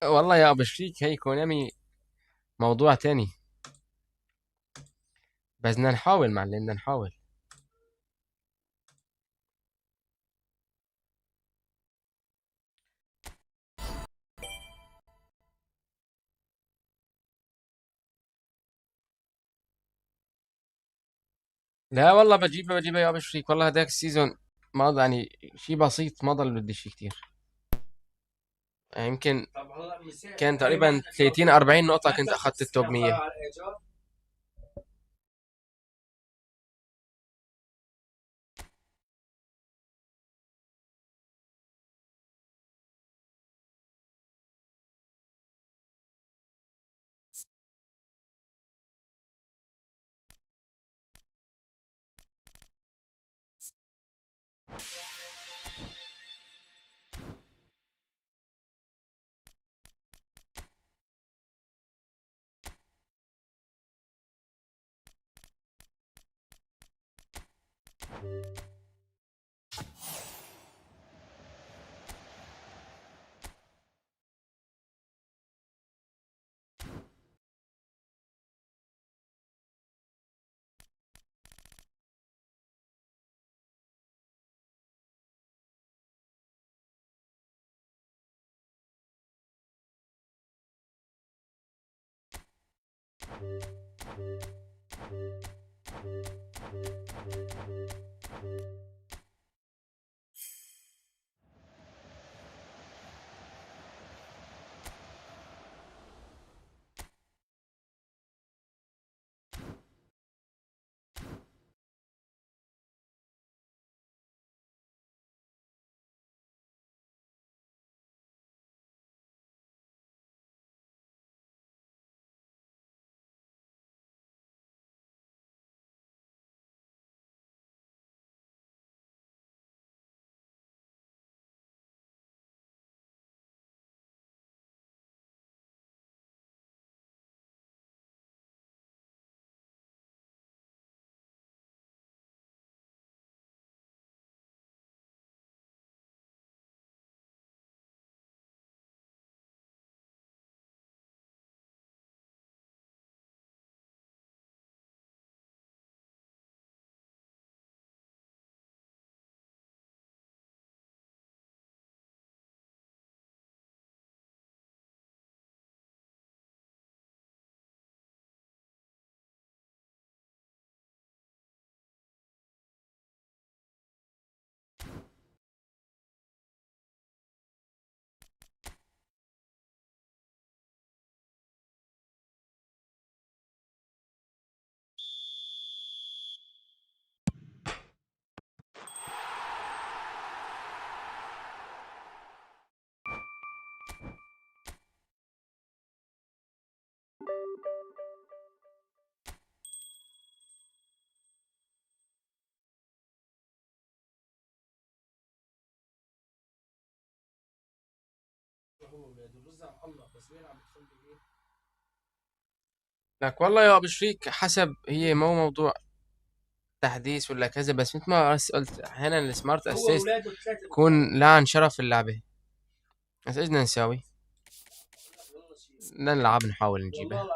والله يا ابو شريك، هي كونامي موضوع تاني. بس بدنا نحاول، معلم، بدنا نحاول. لا والله بجيبها يا ابو شريك، والله هذاك السيزون ما يعني شيء بسيط، ما ضل بدي شيء كتير. يعني يمكن كان تقريبا 30 40 نقطة كنت اخذت التوب 100. لك والله يا ابو شريك، حسب، هي مو موضوع تحديث ولا كذا، بس مثل ما قلت احيانا السمارت اسيست يكون لا عن شرف اللعبة. بس ايش بدنا نساوي؟ بدنا نلعب، نحاول نجيبها.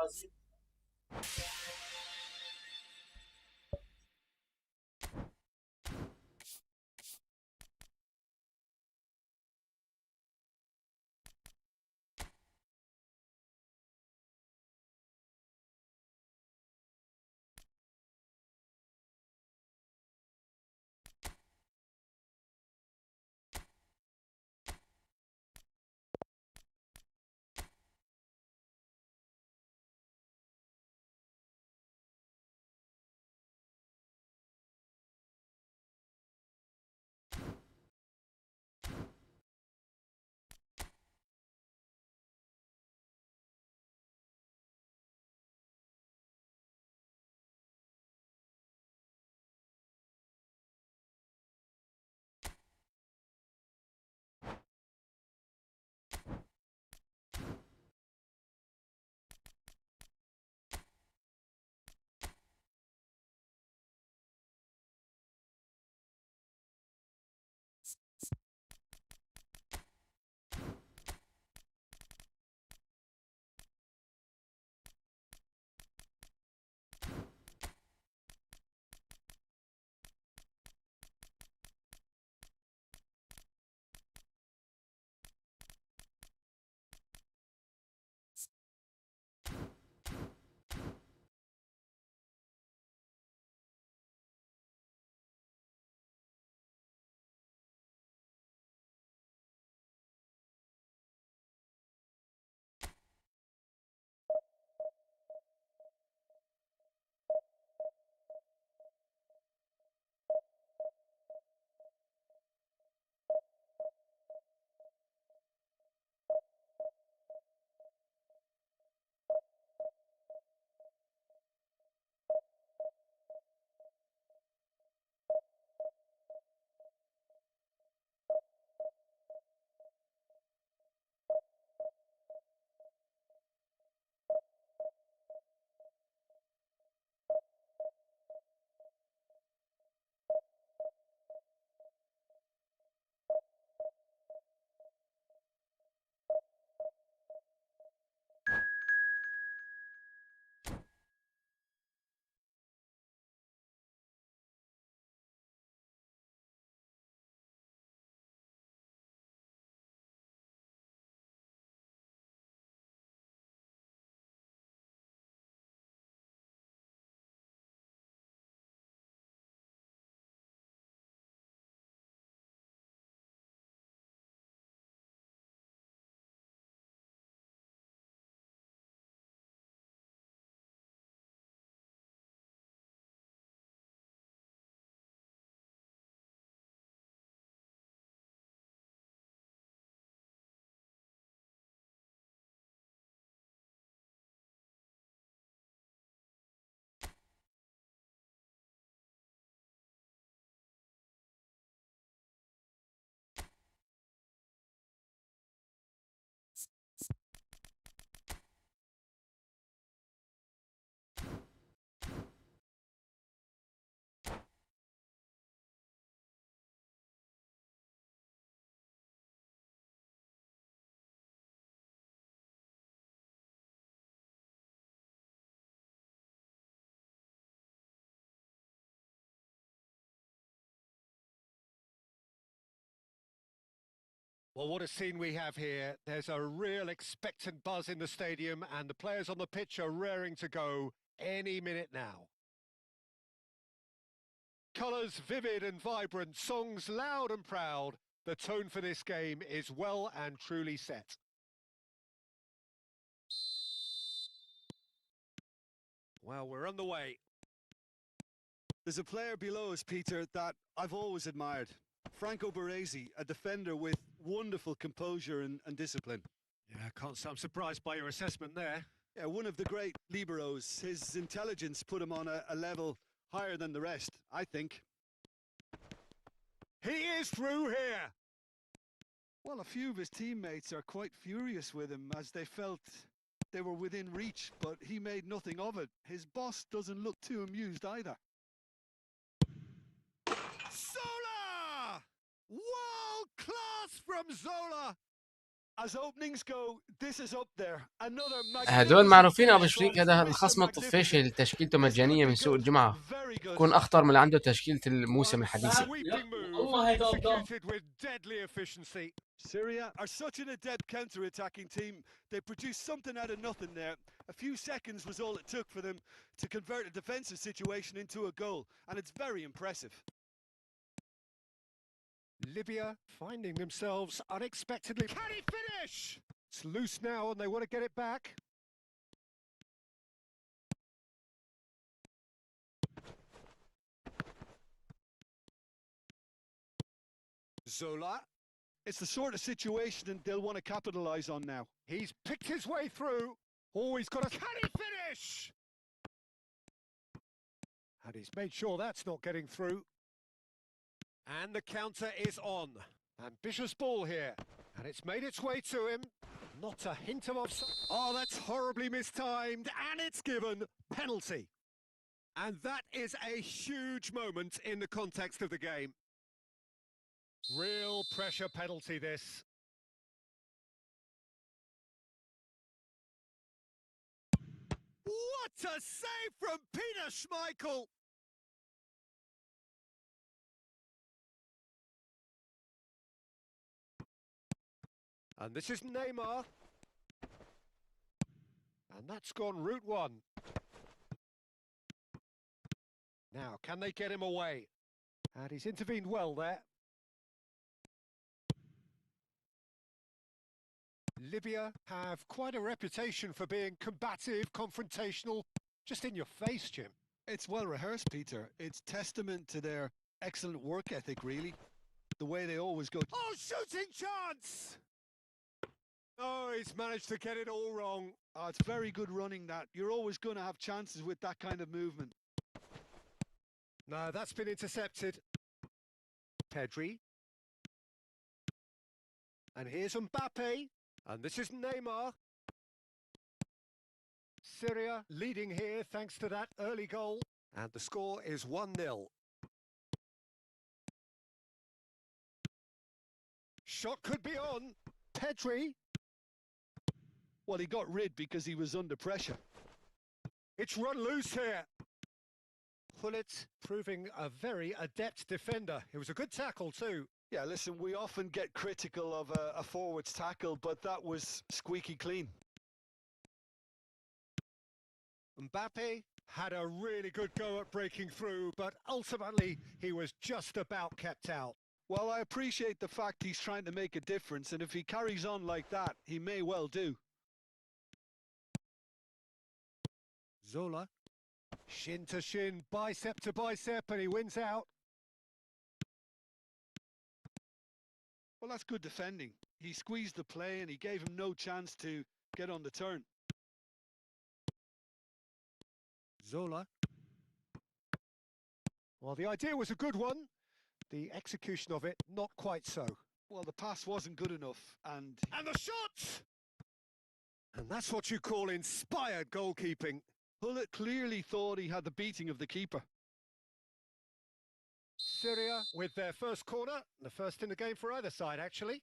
Well, what a scene we have here. There's a real expectant buzz in the stadium, and the players on the pitch are raring to go any minute now. Colours vivid and vibrant, songs loud and proud. The tone for this game is well and truly set. Well, we're on the way. There's a player below us, Peter, that I've always admired. Franco Baresi, a defender with wonderful composure and discipline. Yeah, can't say I'm surprised by your assessment there. Yeah, one of the great liberos. His intelligence put him on a level higher than the rest, I think. He is through here! Well, a few of his teammates are quite furious with him as they felt they were within reach, but he made nothing of it. His boss doesn't look too amused either. Zola! World class from Zola! As openings go, this is up there. Another هدول معروفين ابو شريك. هذا الخصم الطفيشي اللي تشكيلته مجانيه من سوق الجمعه، يكون اخطر من اللي عنده تشكيله الموسم الحديثه. Syria are such an adept counter-attacking team. They produced something out of nothing there. A few seconds was all it took for them to convert a defensive situation into a goal, and it's very impressive. Libya finding themselves unexpectedly. Can he finish? It's loose now and they want to get it back. Zola. It's the sort of situation they'll want to capitalise on now. He's picked his way through. Oh, he's got a... Can he finish? And he's made sure that's not getting through. And the counter is on. Ambitious ball here. And it's made its way to him. Not a hint of offside. Oh, that's horribly mistimed. And it's given penalty. And that is a huge moment in the context of the game. Real pressure penalty, this. What a save from Peter Schmeichel! And this is Neymar. And that's gone route one. Now, can they get him away? And he's intervened well there. Libya have quite a reputation for being combative, confrontational, just in your face, Jim. It's well rehearsed, Peter. It's testament to their excellent work ethic, really. The way they always go... Oh, shooting chance! Oh, he's managed to get it all wrong. Oh, it's very good running, that. You're always going to have chances with that kind of movement. No, that's been intercepted. Pedri. And here's Mbappe. And this is Neymar. Syria leading here thanks to that early goal. And the score is 1-0. Shot could be on. Pedri. Well, he got rid because he was under pressure. It's run loose here. Pullet proving a very adept defender. It was a good tackle too. Yeah, listen, we often get critical of a forward's tackle, but that was squeaky clean. Mbappe had a really good go at breaking through, but ultimately he was just about kept out. Well, I appreciate the fact he's trying to make a difference, and if he carries on like that, he may well do. Zola, shin to shin, bicep to bicep, and he wins out. Well, that's good defending. He squeezed the play and he gave him no chance to get on the turn. Zola. Well, the idea was a good one. The execution of it, not quite so. Well, the pass wasn't good enough, and the shot! And that's what you call inspired goalkeeping. Pullet clearly thought he had the beating of the keeper. Syria with their first corner, the first in the game for either side, actually.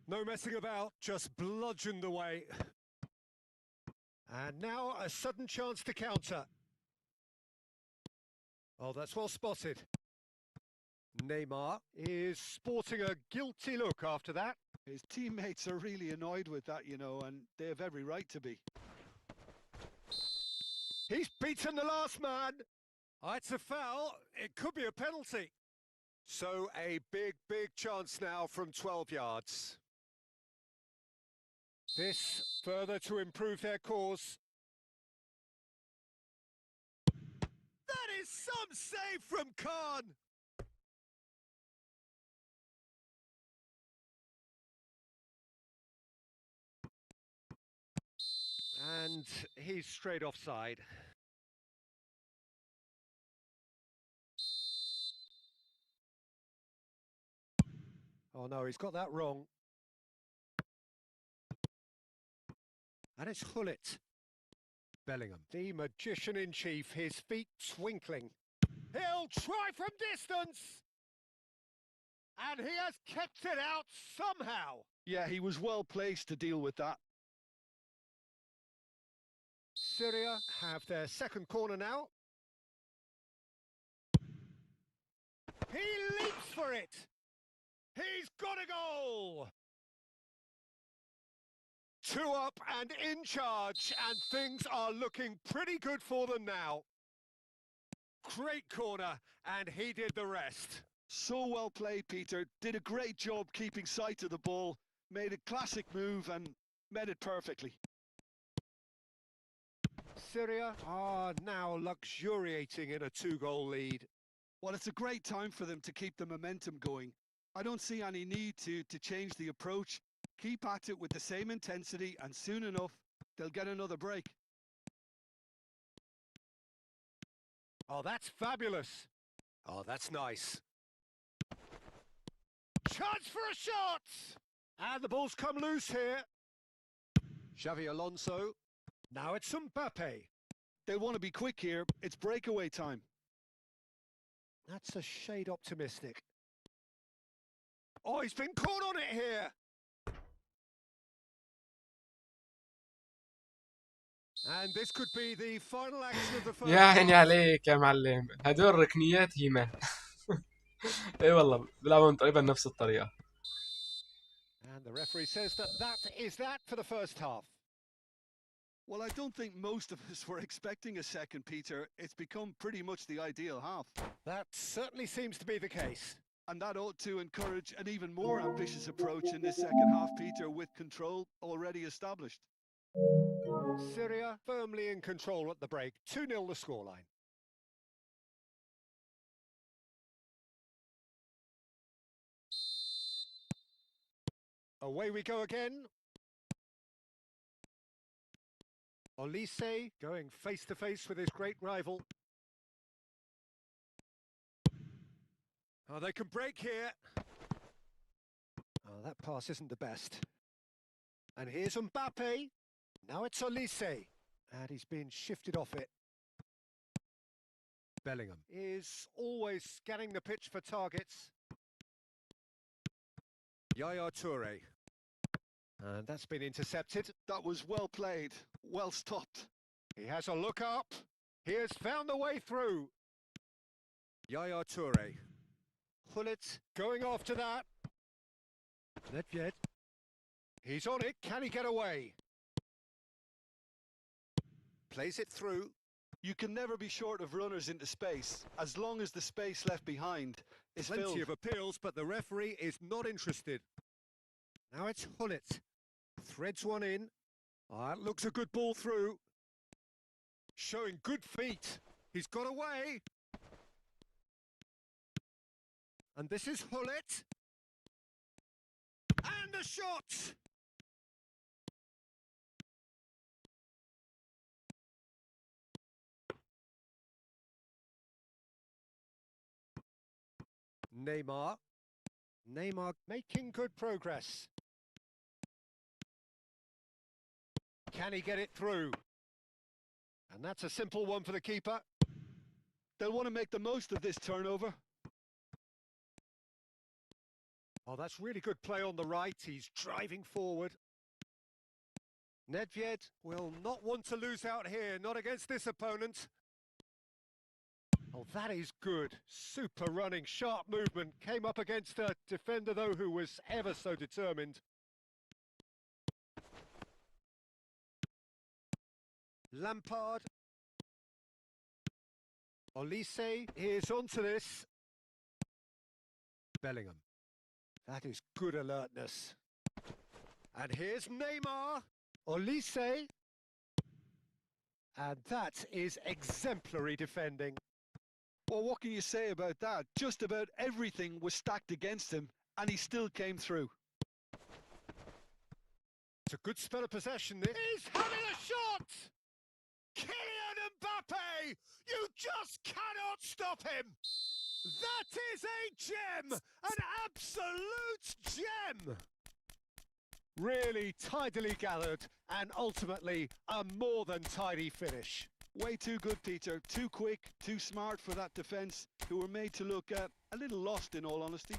No messing about, just bludgeoned away. And now a sudden chance to counter. Oh, that's well spotted. Neymar is sporting a guilty look after that. His teammates are really annoyed with that, you know, and they have every right to be. He's beaten the last man. Oh, it's a foul. It could be a penalty. So a big chance now from 12 yards. This further to improve their cause. That is some save from Khan. And he's straight offside. Oh no, he's got that wrong. And it's Hullet. Bellingham, the magician-in-chief, his feet twinkling. He'll try from distance! And he has kept it out somehow. Yeah, he was well placed to deal with that. Syria have their second corner now. He leaps for it! He's got a goal! 2 up and in charge, and things are looking pretty good for them now. Great corner, and he did the rest. So well played, Peter. Did a great job keeping sight of the ball, made a classic move and met it perfectly. Syria are now luxuriating in a 2-goal lead. Well, it's a great time for them to keep the momentum going. I don't see any need to change the approach. Keep at it with the same intensity, and soon enough, they'll get another break. Oh, that's fabulous. Oh, that's nice. Chance for a shot! And the ball's come loose here. Xavi Alonso. Now it's Mbappe. They'll want to be quick here. It's breakaway time. That's a shade optimistic. Oh, he's been caught on it here. And this could be the final action of the first يا عيني half. عليك يا معلم، هدول ركنيات هيمة. اي والله بيلعبون تقريبا نفس الطريقة. And the referee says that is that for the first half. Well, I don't think most of us were expecting a second, Peter. It's become pretty much the ideal half. That certainly seems to be the case. And that ought to encourage an even more ambitious approach in this second half, Peter, with control already established. Syria firmly in control at the break. 2-0 the scoreline. Away we go again. Olise going face-to-face with his great rival. Oh, they can break here. Oh, that pass isn't the best. And here's Mbappe. Now it's Olise. And he's been shifted off it. Bellingham is always scanning the pitch for targets. Yaya Toure. And that's been intercepted. That was well played, well stopped. He has a look up. He has found the way through. Yaya Toure. Hullet going after that. Nedved. He's on it. Can he get away? Plays it through. You can never be short of runners into space, as long as the space left behind is Plenty filled. of appeals, but the referee is not interested. Now it's Hullet. Threads one in. Ah, it looks a good ball through. Showing good feet. He's got away. And this is Hullet. And the shot! Neymar. Neymar making good progress. Can he get it through? And that's a simple one for the keeper. They'll want to make the most of this turnover. Oh, that's really good play on the right. He's driving forward. Nedved will not want to lose out here, not against this opponent. Oh, that is good. Super running, sharp movement. Came up against a defender, though, who was ever so determined. Lampard. Olise is onto this. Bellingham. That is good alertness. And here's Neymar. Olise. And that is exemplary defending. Well, what can you say about that? Just about everything was stacked against him, and he still came through. It's a good spell of possession. He's having a shot! Kylian Mbappe! You just cannot stop him! That is a gem! An absolute gem! Really tidily gathered, and ultimately a more than tidy finish. Way too good, Peter. Too quick, too smart for that defence, who were made to look a little lost, in all honesty.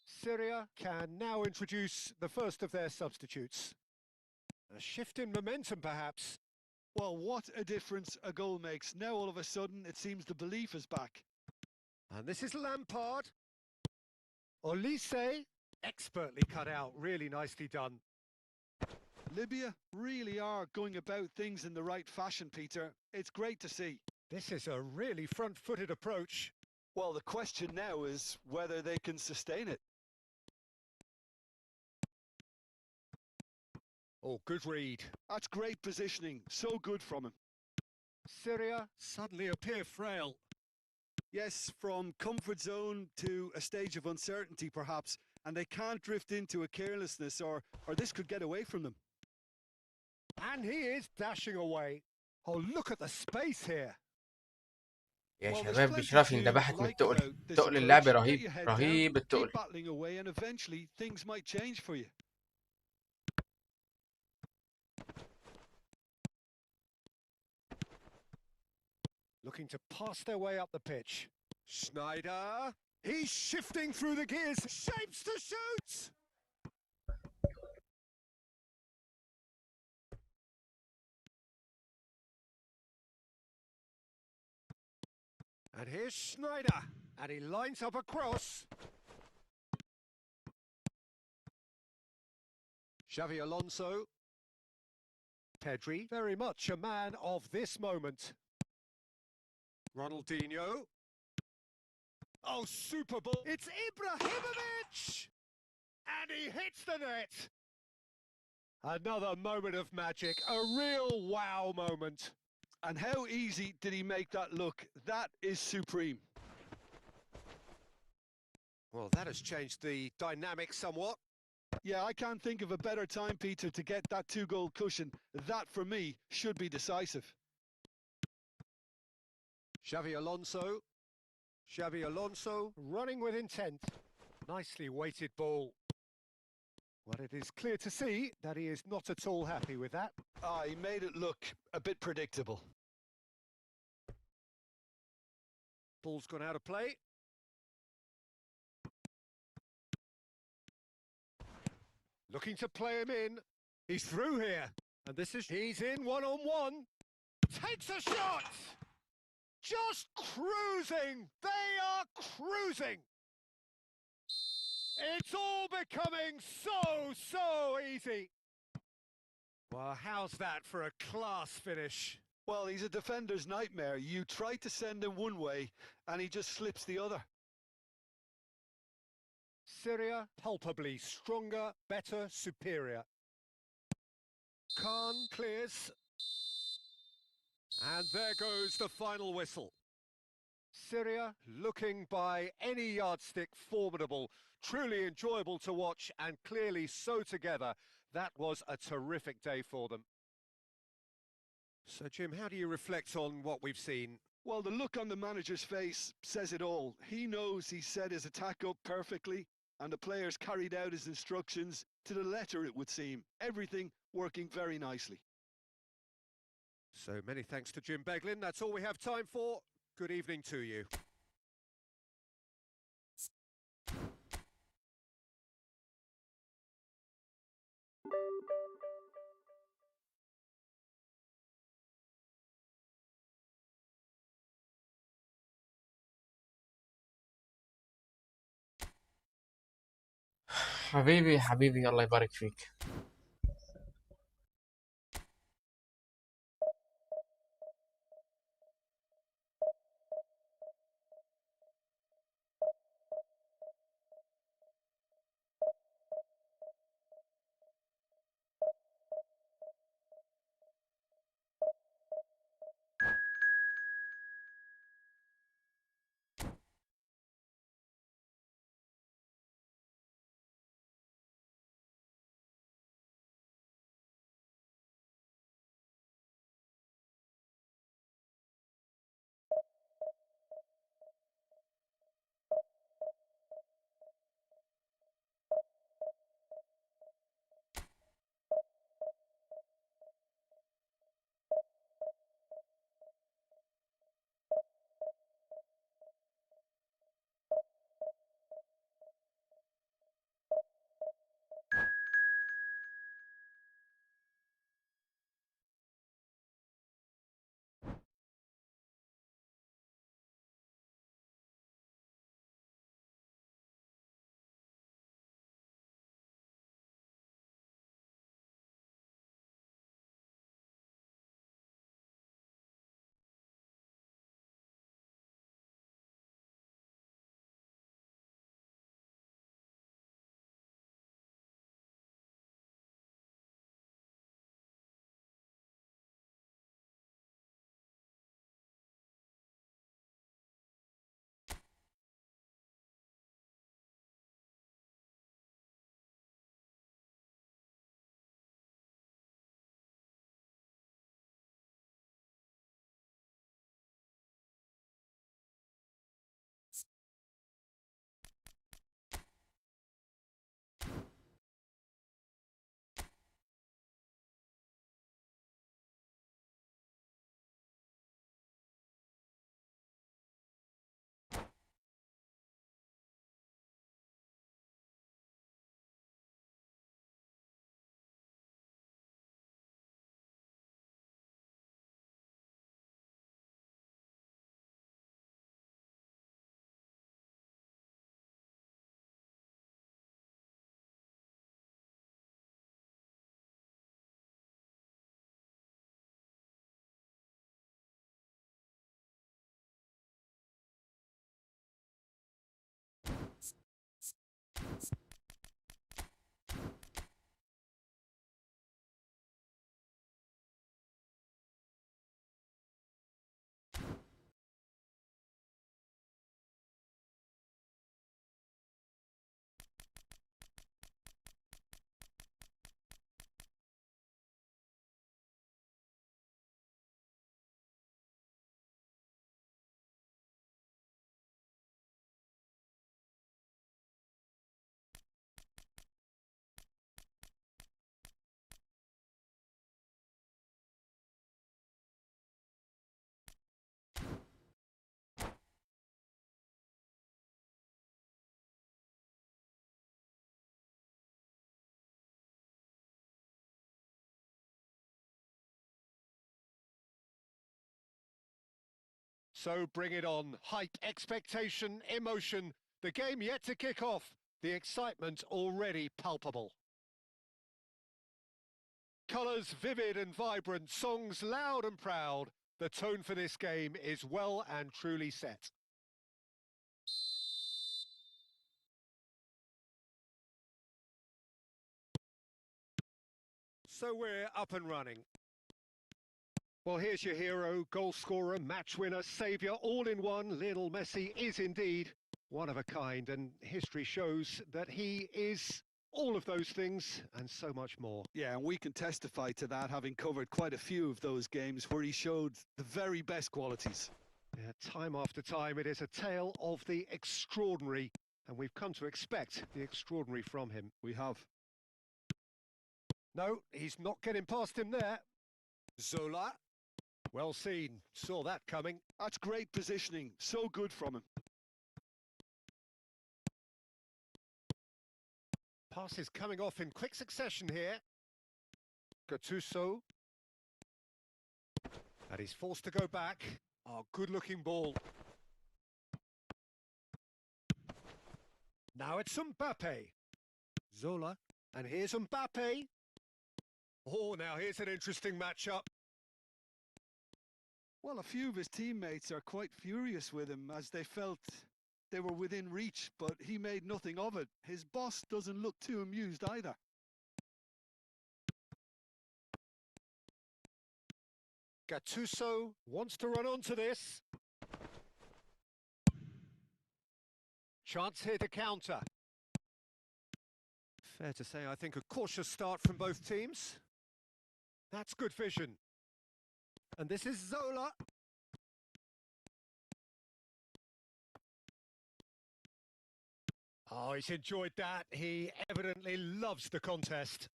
Syria can now introduce the first of their substitutes. A shift in momentum, perhaps. Well, what a difference a goal makes. Now, all of a sudden, it seems the belief is back. And this is Lampard. Olise, expertly cut out, really nicely done. Libya really are going about things in the right fashion, Peter. It's great to see. This is a really front-footed approach. Well, the question now is whether they can sustain it. Oh, good read. That's great positioning. So good from him. Syria suddenly appear frail. Yes, from comfort zone to a stage of uncertainty, perhaps, and they can't drift into a carelessness, or this could get away from them. And he is dashing away. Oh, look at the space here. يا Well, there's شباب plenty بشرفي to اندبحت من like التقل. about this تقل approach. اللعب Get رهيب your head رهيب down, التقل. keep battling away, and eventually things might change for you. Looking to pass their way up the pitch. Schneider. He's shifting through the gears. Shapes to shoot. And here's Schneider. And he lines up a cross. Xavi Alonso. Pedri, very much a man of this moment. Ronaldinho. Oh, Super Bowl. It's Ibrahimovic! And he hits the net. Another moment of magic. A real wow moment. And how easy did he make that look? That is supreme. Well, that has changed the dynamic somewhat. Yeah, I can't think of a better time, Peter, to get that two-goal cushion. That, for me, should be decisive. Xavi Alonso. Xavi Alonso running with intent. Nicely weighted ball. Well, it is clear to see that he is not at all happy with that. He made it look a bit predictable. Ball's gone out of play. Looking to play him in. He's through here. And this is... He's in one-on-one. Takes a shot! Just cruising! They are cruising! It's all becoming so easy. Well, how's that for a class finish? Well, he's a defender's nightmare. You try to send him one way, and he just slips the other. Syria, palpably stronger, better, superior. Khan clears. And there goes the final whistle. Syria looking by any yardstick formidable, truly enjoyable to watch and clearly so together. That was a terrific day for them. So, Jim, how do you reflect on what we've seen? Well, the look on the manager's face says it all. He knows he set his attack up perfectly, and the players carried out his instructions to the letter, it would seem. Everything working very nicely. So many thanks to Jim Beglin. That's all we have time for. Good evening to you. حبيبي حبيبي الله يبارك فيك. So bring it on. Hype, expectation, emotion. The game yet to kick off. The excitement already palpable. Colours vivid and vibrant, songs loud and proud. The tone for this game is well and truly set. So we're up and running. Well, here's your hero, goal scorer, match winner, saviour, all in one. Lionel Messi is indeed one of a kind, and history shows that he is all of those things and so much more. Yeah, and we can testify to that, having covered quite a few of those games where he showed the very best qualities. Yeah, time after time, it is a tale of the extraordinary, and we've come to expect the extraordinary from him. We have. No, he's not getting past him there. Zola. Well seen. Saw that coming. That's great positioning. So good from him. Passes coming off in quick succession here. Gattuso. And he's forced to go back. Oh, good-looking ball. Now it's Mbappe. Zola. And here's Mbappe. Oh, now here's an interesting matchup. Well, a few of his teammates are quite furious with him as they felt they were within reach, but he made nothing of it. His boss doesn't look too amused either. Gattuso wants to run onto this. Chance here to counter. Fair to say, I think a cautious start from both teams. That's good vision. And this is Zola. Oh, he's enjoyed that. He evidently loves the contest.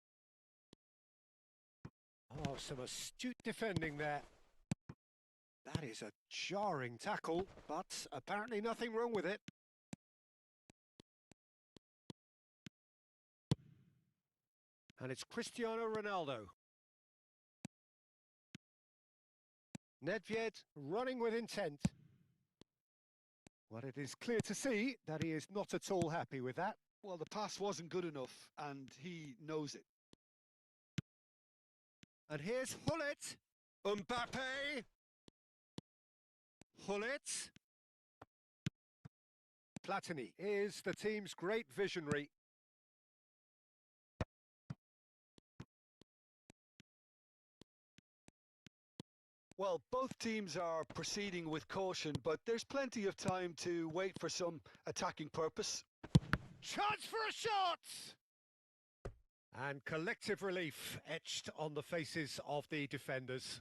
Oh, some astute defending there. That is a jarring tackle, but apparently nothing wrong with it. And it's Cristiano Ronaldo. Nedved running with intent. Well, it is clear to see that he is not at all happy with that. Well, the pass wasn't good enough, and he knows it. And here's Hullet. Mbappe. Hullet. Platini is the team's great visionary. Well, both teams are proceeding with caution, but there's plenty of time to wait for some attacking purpose. Chance for a shot! And collective relief etched on the faces of the defenders.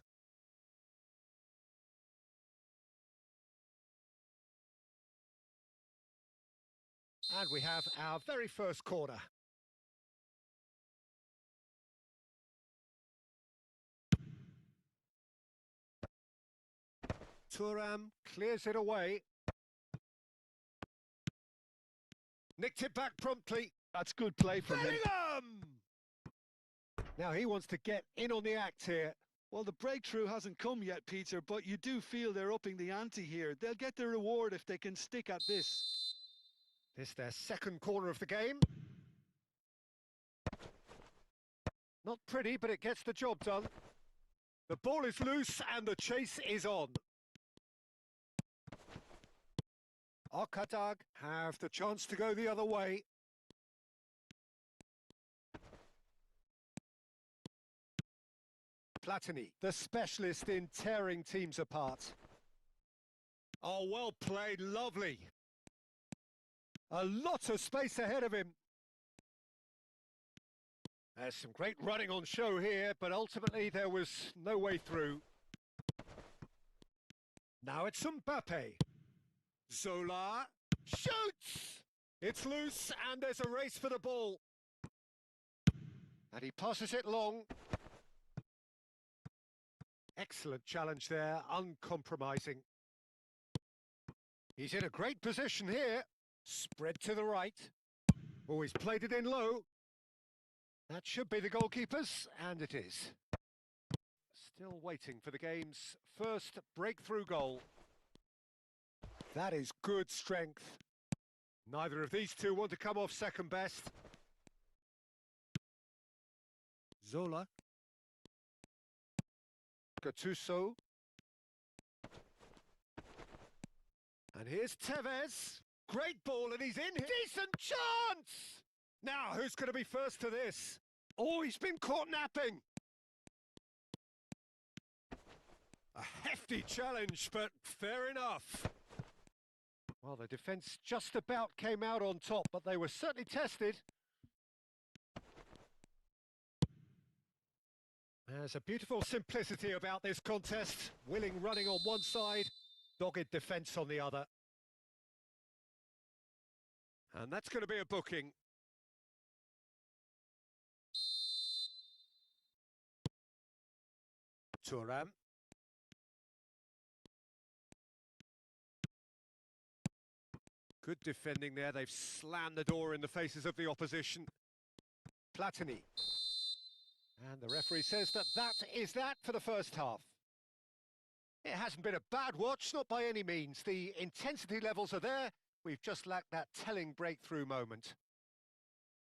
And we have our very first corner. Thuram clears it away. Nicked it back promptly. That's good play from him. Bellingham! Now he wants to get in on the act here. Well, the breakthrough hasn't come yet, Peter, but you do feel they're upping the ante here. They'll get their reward if they can stick at this. This their second corner of the game. Not pretty, but it gets the job done. The ball is loose and the chase is on. Okadag have the chance to go the other way. Platini, the specialist in tearing teams apart. Oh, well played, lovely. A lot of space ahead of him. There's some great running on show here, but ultimately there was no way through. Now it's Mbappe. Zola shoots! It's loose and there's a race for the ball. And he passes it long. Excellent challenge there, uncompromising. He's in a great position here. Spread to the right. Oh, he's played it in low. That should be the goalkeeper's, and it is. Still waiting for the game's first breakthrough goal. That is good strength. Neither of these two want to come off second best. Zola. Gattuso. And here's Tevez. Great ball and he's in. Decent chance! Now, who's going to be first to this? Oh, he's been caught napping. A hefty challenge, but fair enough. Well, the defence just about came out on top, but they were certainly tested. There's a beautiful simplicity about this contest. Willing running on one side, dogged defence on the other. And that's going to be a booking. Turam. Good defending there. They've slammed the door in the faces of the opposition. Platini. And the referee says that is that for the first half. It hasn't been a bad watch, not by any means. The intensity levels are there. We've just lacked that telling breakthrough moment.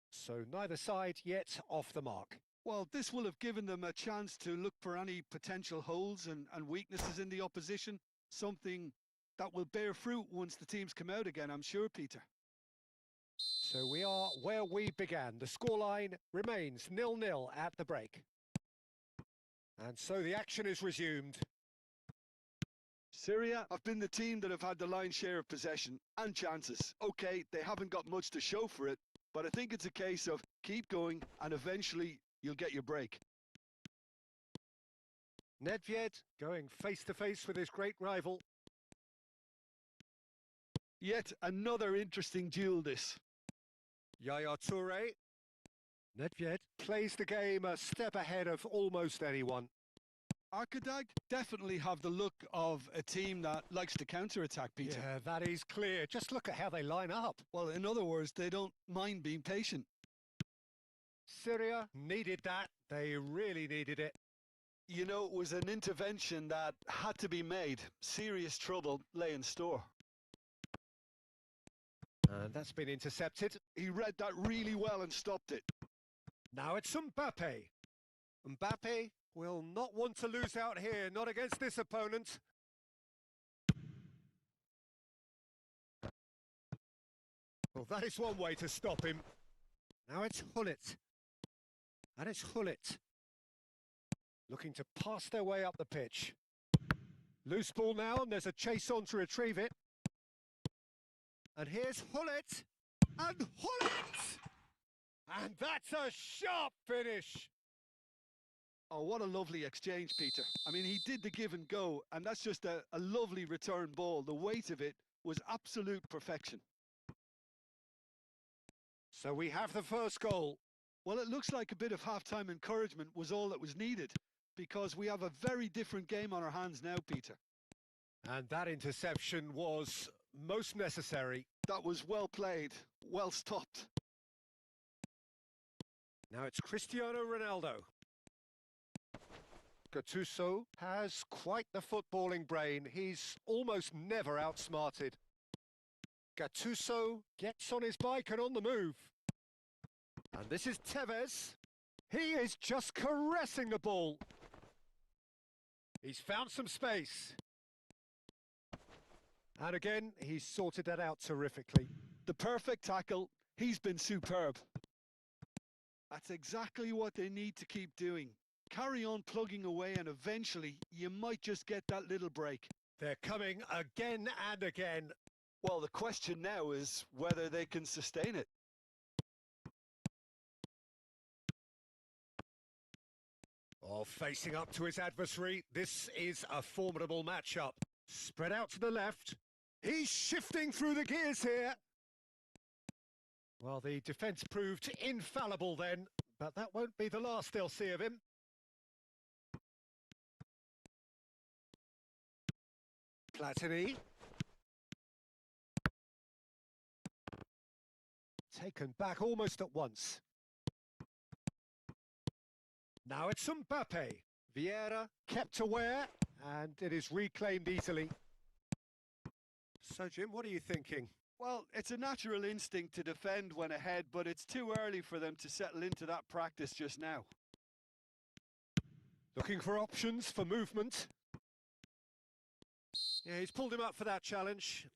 So neither side yet off the mark. Well, this will have given them a chance to look for any potential holes and weaknesses in the opposition. Something that will bear fruit once the teams come out again, I'm sure, Peter. So we are where we began. The scoreline remains 0-0 at the break. And so the action is resumed. Syria have been the team that have had the lion's share of possession and chances. Okay, they haven't got much to show for it, but I think it's a case of keep going and eventually you'll get your break. Nedved going face-to-face with his great rival. Yet another interesting duel, this. Yaya Toure. Nedved plays the game a step ahead of almost anyone. Arkadag definitely have the look of a team that likes to counter-attack, Peter. Yeah, that is clear. Just look at how they line up. Well, in other words, they don't mind being patient. Syria needed that. They really needed it. You know, it was an intervention that had to be made. Serious trouble lay in store. And that's been intercepted. He read that really well and stopped it. Now it's Mbappe. Mbappe will not want to lose out here, not against this opponent. Well, that is one way to stop him. Now it's Hullet. And it's Hullet. Looking to pass their way up the pitch. Loose ball now, and there's a chase on to retrieve it. And here's Hullet. And Hullet! And that's a sharp finish. Oh, what a lovely exchange, Peter. I mean, he did the give and go, and that's just a lovely return ball. The weight of it was absolute perfection. So we have the first goal. Well, it looks like a bit of half-time encouragement was all that was needed, because we have a very different game on our hands now, Peter. And that interception was most necessary. That was well played, well stopped. Now it's Cristiano Ronaldo. Gattuso has quite the footballing brain. He's almost never outsmarted. Gattuso gets on his bike and on the move. And this is Tevez. He is just caressing the ball. He's found some space. And again, he's sorted that out terrifically. The perfect tackle. He's been superb. That's exactly what they need to keep doing. Carry on plugging away and eventually you might just get that little break. They're coming again and again. Well, the question now is whether they can sustain it. Oh, facing up to his adversary, this is a formidable matchup. Spread out to the left. He's shifting through the gears here. Well, the defence proved infallible then, but that won't be the last they'll see of him. Platini. Taken back almost at once. Now it's Mbappe. Vieira kept aware, and it is reclaimed easily. So, Jim, what are you thinking? Well, it's a natural instinct to defend when ahead, but it's too early for them to settle into that practice just now. Looking for options for movement. Yeah, he's pulled him up for that challenge.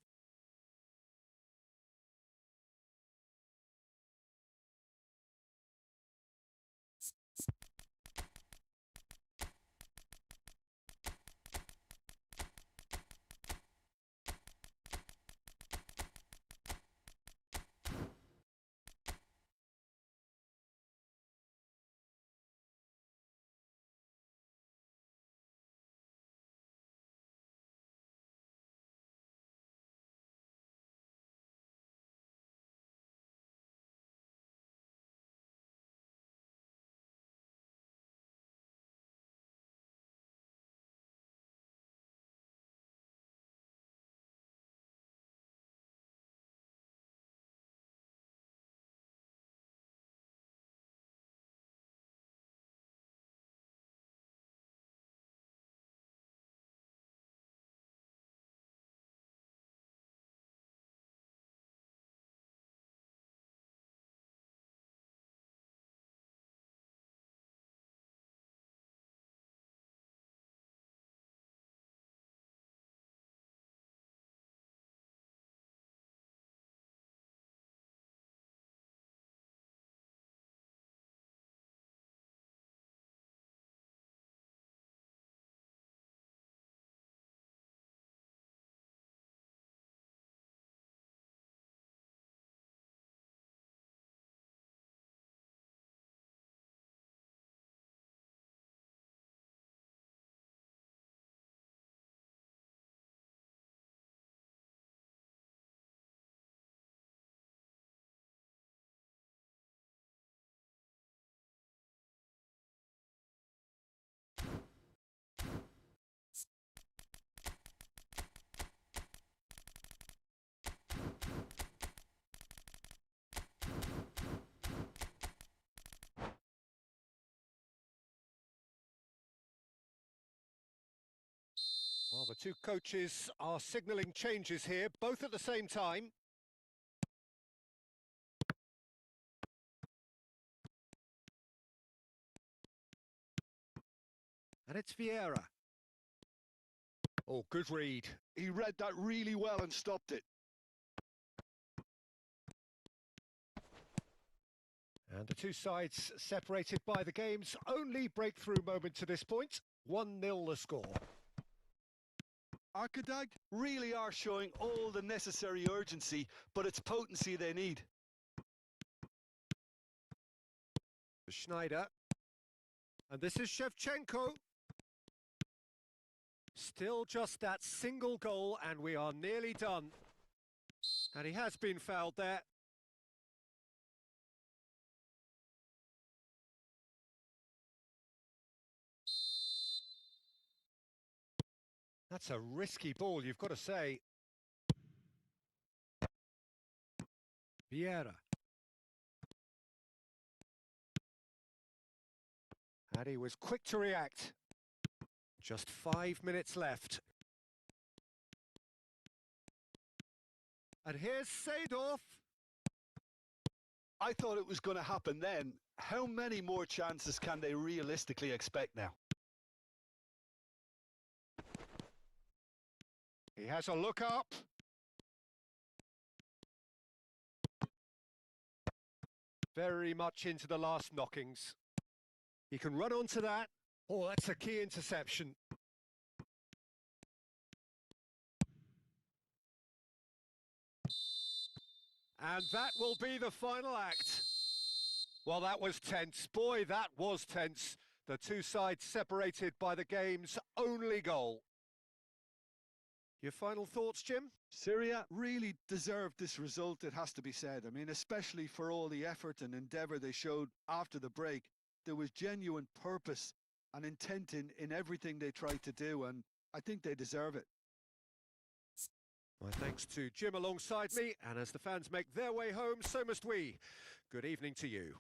The two coaches are signalling changes here, both at the same time. And it's Vieira. Oh, good read. He read that really well and stopped it. And the two sides separated by the game's only breakthrough moment to this point. 1-0 the score. Arkadag really are showing all the necessary urgency, but it's potency they need. Schneider. And this is Shevchenko. Still just that single goal and we are nearly done. And he has been fouled there. That's a risky ball, you've got to say. Vieira. And he was quick to react. Just 5 minutes left. And here's Seedorf. I thought it was going to happen then. How many more chances can they realistically expect now? He has a look up. Very much into the last knockings. He can run onto that. Oh, that's a key interception. And that will be the final act. Well, that was tense. Boy, that was tense. The two sides separated by the game's only goal. Your final thoughts, Jim? Syria really deserved this result, it has to be said. I mean, especially for all the effort and endeavour they showed after the break. There was genuine purpose and intent in everything they tried to do, and I think they deserve it. My thanks to Jim alongside me, and as the fans make their way home, so must we. Good evening to you.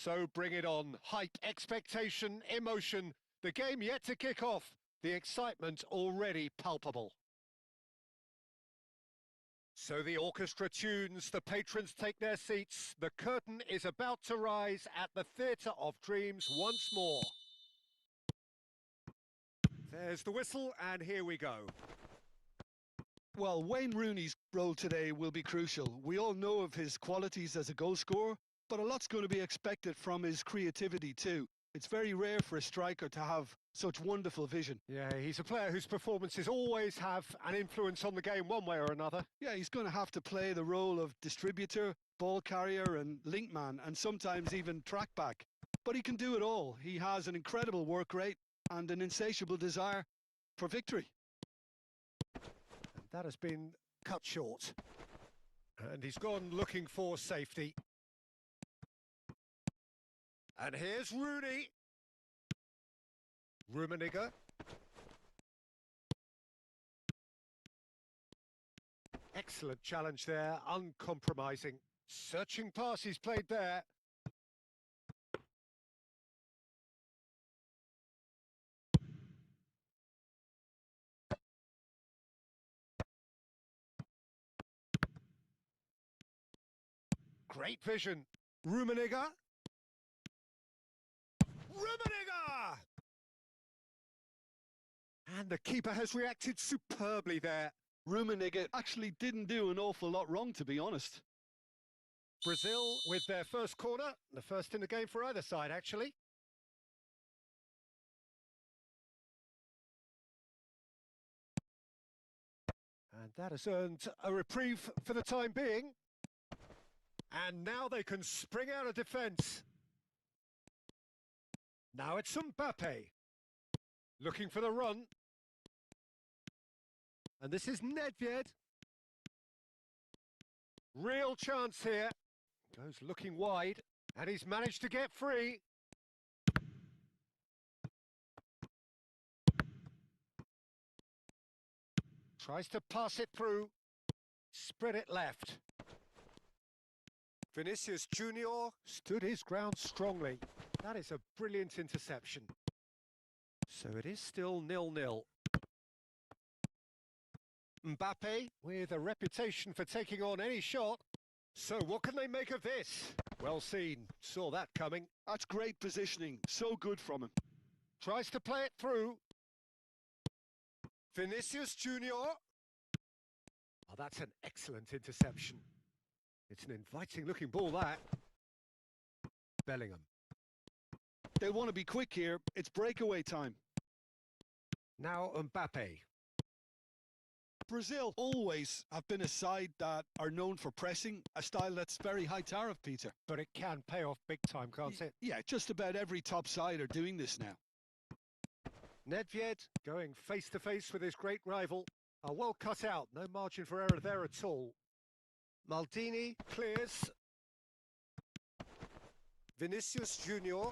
So bring it on. Hype, expectation, emotion. The game yet to kick off. The excitement already palpable. So the orchestra tunes, the patrons take their seats. The curtain is about to rise at the Theatre of Dreams once more. There's the whistle, and here we go. Well, Wayne Rooney's role today will be crucial. We all know of his qualities as a goal scorer, but a lot's going to be expected from his creativity too. It's very rare for a striker to have such wonderful vision. Yeah, he's a player whose performances always have an influence on the game one way or another. Yeah, he's going to have to play the role of distributor, ball carrier and link man, and sometimes even track back. But he can do it all. He has an incredible work rate and an insatiable desire for victory. And that has been cut short. And he's gone looking for safety. And here's Rooney. Rummenigge. Excellent challenge there, uncompromising. Searching pass he's played there. Great vision. Rummenigge. Rummenigge! And the keeper has reacted superbly there. Rummenigge actually didn't do an awful lot wrong, to be honest. Brazil with their first corner, the first in the game for either side, actually. And that has earned a reprieve for the time being. And now they can spring out of defence. Now it's Mbappe. Looking for the run. And this is Nedved. Real chance here. Goes looking wide. And he's managed to get free. Tries to pass it through. Spread it left. Vinicius Junior stood his ground strongly. That is a brilliant interception. So it is still 0-0. Mbappe with a reputation for taking on any shot. So what can they make of this? Well seen. Saw that coming. That's great positioning. So good from him. Tries to play it through. Vinicius Junior. Oh, that's an excellent interception. It's an inviting looking ball, that. Bellingham. They'll want to be quick here. It's breakaway time. Now Mbappe. Brazil always have been a side that are known for pressing, a style that's very high tariff, Peter. But it can pay off big time, can't it? Yeah, just about every top side are doing this now. Nedved going face to face with his great rival. Are well cut out, no margin for error there at all. Maldini clears. Vinicius Junior.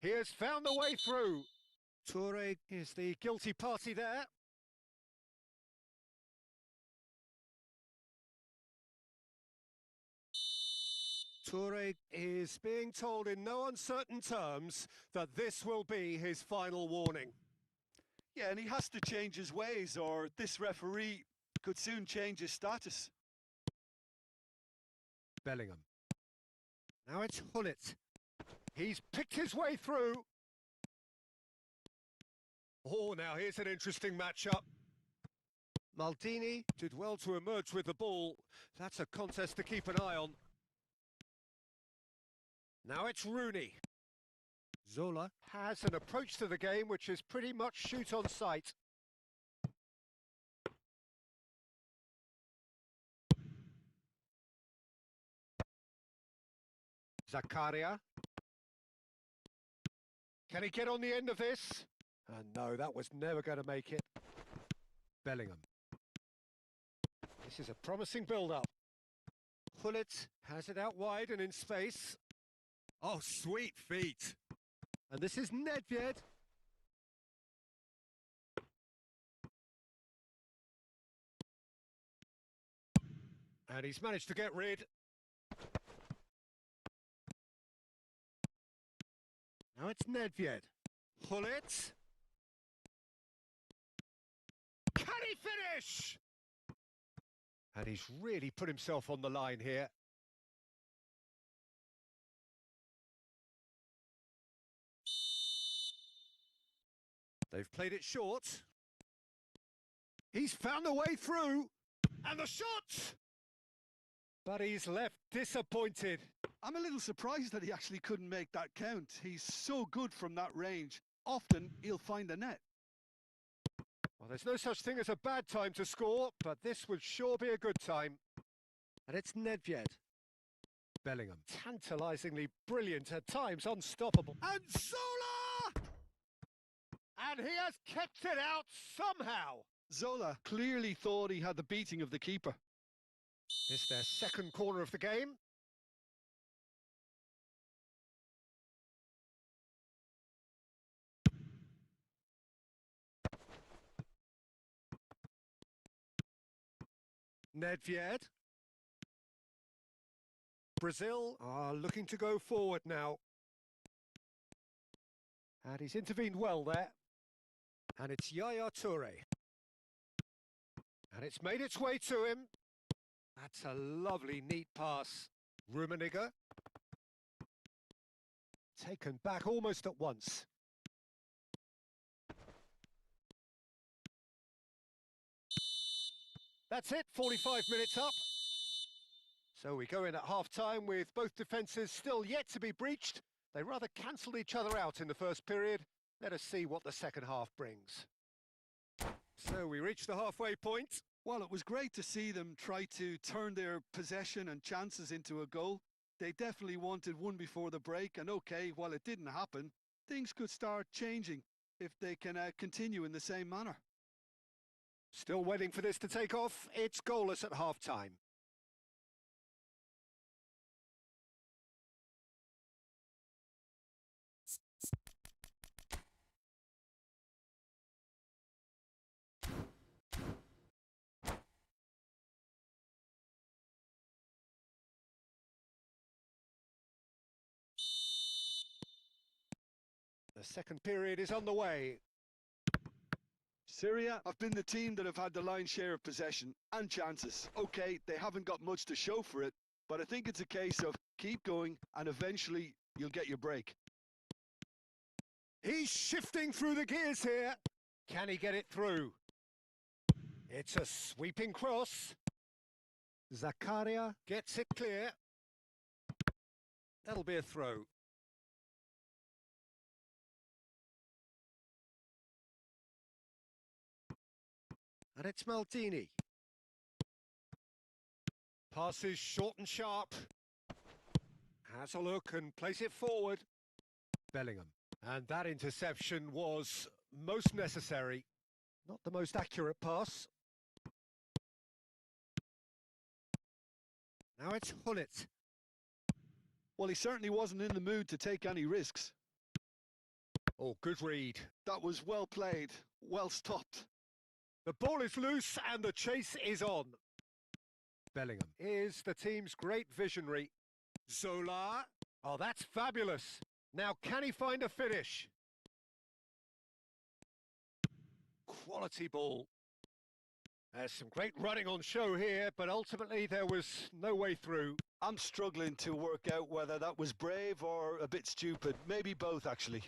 He has found the way through. Toure is the guilty party there. Toure is being told in no uncertain terms that this will be his final warning. Yeah, and he has to change his ways or this referee could soon change his status. Bellingham. Now it's Hullet. He's picked his way through. Oh, now here's an interesting matchup. Maldini did well to emerge with the ball. That's a contest to keep an eye on. Now it's Rooney. Zola has an approach to the game which is pretty much shoot on sight. Zakaria. Can he get on the end of this? And no, that was never going to make it. Bellingham. This is a promising build-up. Hullet has it out wide and in space. Oh, sweet feet. And this is Nedved. And he's managed to get rid. Now it's Nedved. Pull it. Can he finish? And he's really put himself on the line here. They've played it short. He's found a way through. And the shot! But he's left disappointed. I'm a little surprised that he actually couldn't make that count. He's so good from that range. Often he'll find the net. Well, there's no such thing as a bad time to score, but this would sure be a good time. And it's Nedved. Bellingham. Tantalisingly brilliant, at times unstoppable. And Zola! And he has kept it out somehow. Zola clearly thought he had the beating of the keeper. It's their second corner of the game. Nedved. Brazil are looking to go forward now. And he's intervened well there. And it's Yaya Toure. And it's made its way to him. That's a lovely, neat pass. Rummenigge. Taken back almost at once. That's it, 45 minutes up. So we go in at half-time with both defences still yet to be breached. They rather cancelled each other out in the first period. Let us see what the second half brings. So we reach the halfway point. Well, it was great to see them try to turn their possession and chances into a goal. They definitely wanted one before the break, and okay, while it didn't happen, things could start changing if they can continue in the same manner. Still waiting for this to take off. It's goalless at half-time. The second period is on the way. Syria have been the team that have had the lion's share of possession and chances. Okay, they haven't got much to show for it, but I think it's a case of keep going and eventually you'll get your break. He's shifting through the gears here. Can he get it through? It's a sweeping cross. Zakaria gets it clear. That'll be a throw. And it's Maldini. Passes short and sharp. Has a look and plays it forward. Bellingham. And that interception was most necessary. Not the most accurate pass. Now it's Hullet. Well, he certainly wasn't in the mood to take any risks. Oh, good read. That was well played, well stopped. The ball is loose and the chase is on. Bellingham is the team's great visionary. Zola. Oh, that's fabulous. Now, can he find a finish? Quality ball. There's some great running on show here, but ultimately there was no way through. I'm struggling to work out whether that was brave or a bit stupid. Maybe both, actually.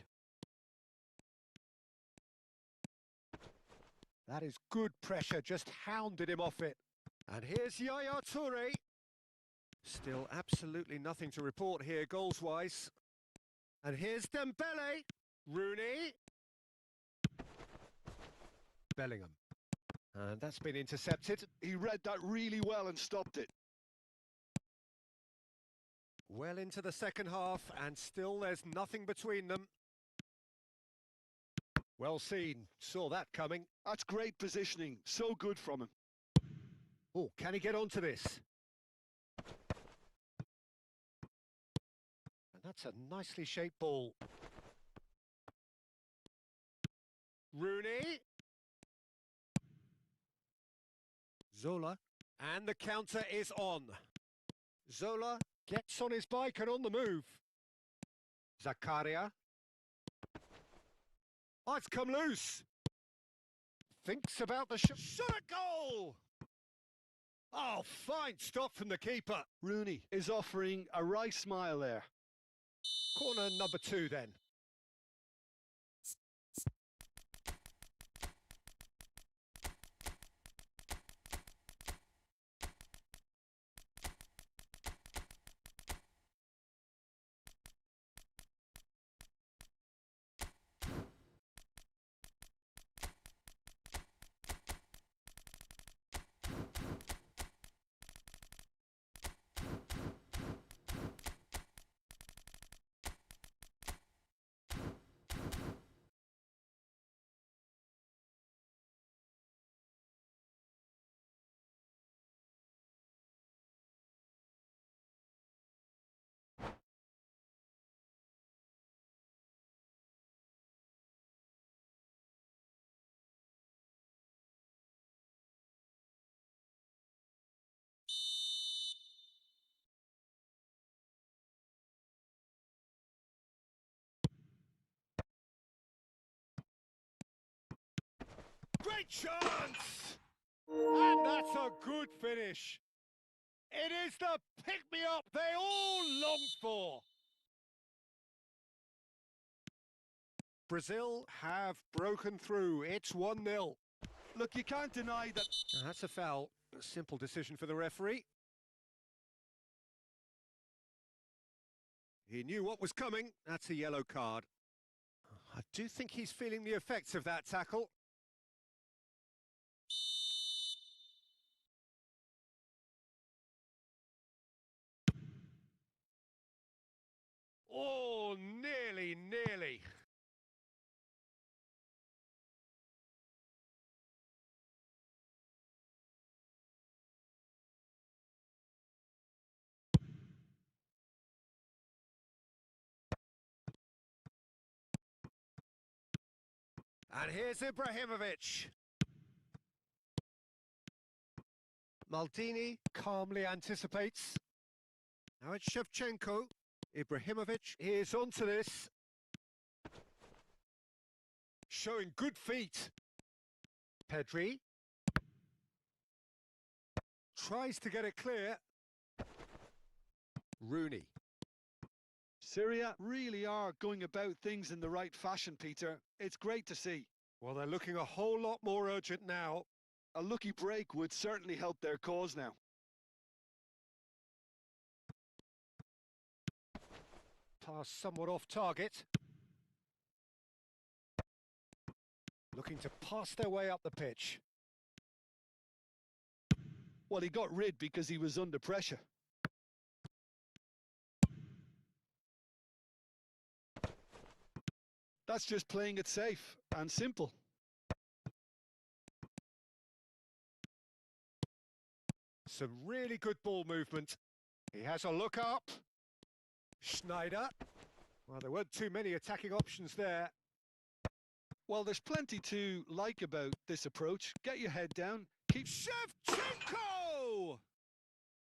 That is good pressure, just hounded him off it. And here's Yaya Toure. Still absolutely nothing to report here, goals-wise. And here's Dembele. Rooney. Bellingham. And that's been intercepted. He read that really well and stopped it. Well into the second half, and still there's nothing between them. Well seen. Saw that coming. That's great positioning. So good from him. Oh, can he get onto this? And that's a nicely shaped ball. Rooney. Zola. And the counter is on. Zola gets on his bike and on the move. Zakaria. Oh, it's come loose. Thinks about the shot at goal. Oh, fine stop from the keeper. Rooney is offering a wry smile there. Corner number 2 then. Great chance! And that's a good finish. It is the pick-me-up they all longed for. Brazil have broken through. It's 1-0. Look, you can't deny that. That's a foul. A simple decision for the referee. He knew what was coming. That's a yellow card. I do think he's feeling the effects of that tackle. Oh, nearly. And here's Ibrahimovic. Maldini calmly anticipates. Now it's Shevchenko. Ibrahimovic is onto this. Showing good feet. Pedri. Tries to get it clear. Rooney. Syria really are going about things in the right fashion, Peter. It's great to see. Well, they're looking a whole lot more urgent now. A lucky break would certainly help their cause now. Pass somewhat off target. Looking to pass their way up the pitch. Well, he got rid because he was under pressure. That's just playing it safe and simple. Some really good ball movement. He has a look up. Schneider. Well, there weren't too many attacking options there. Well, there's plenty to like about this approach. Get your head down. Keep... Shevchenko!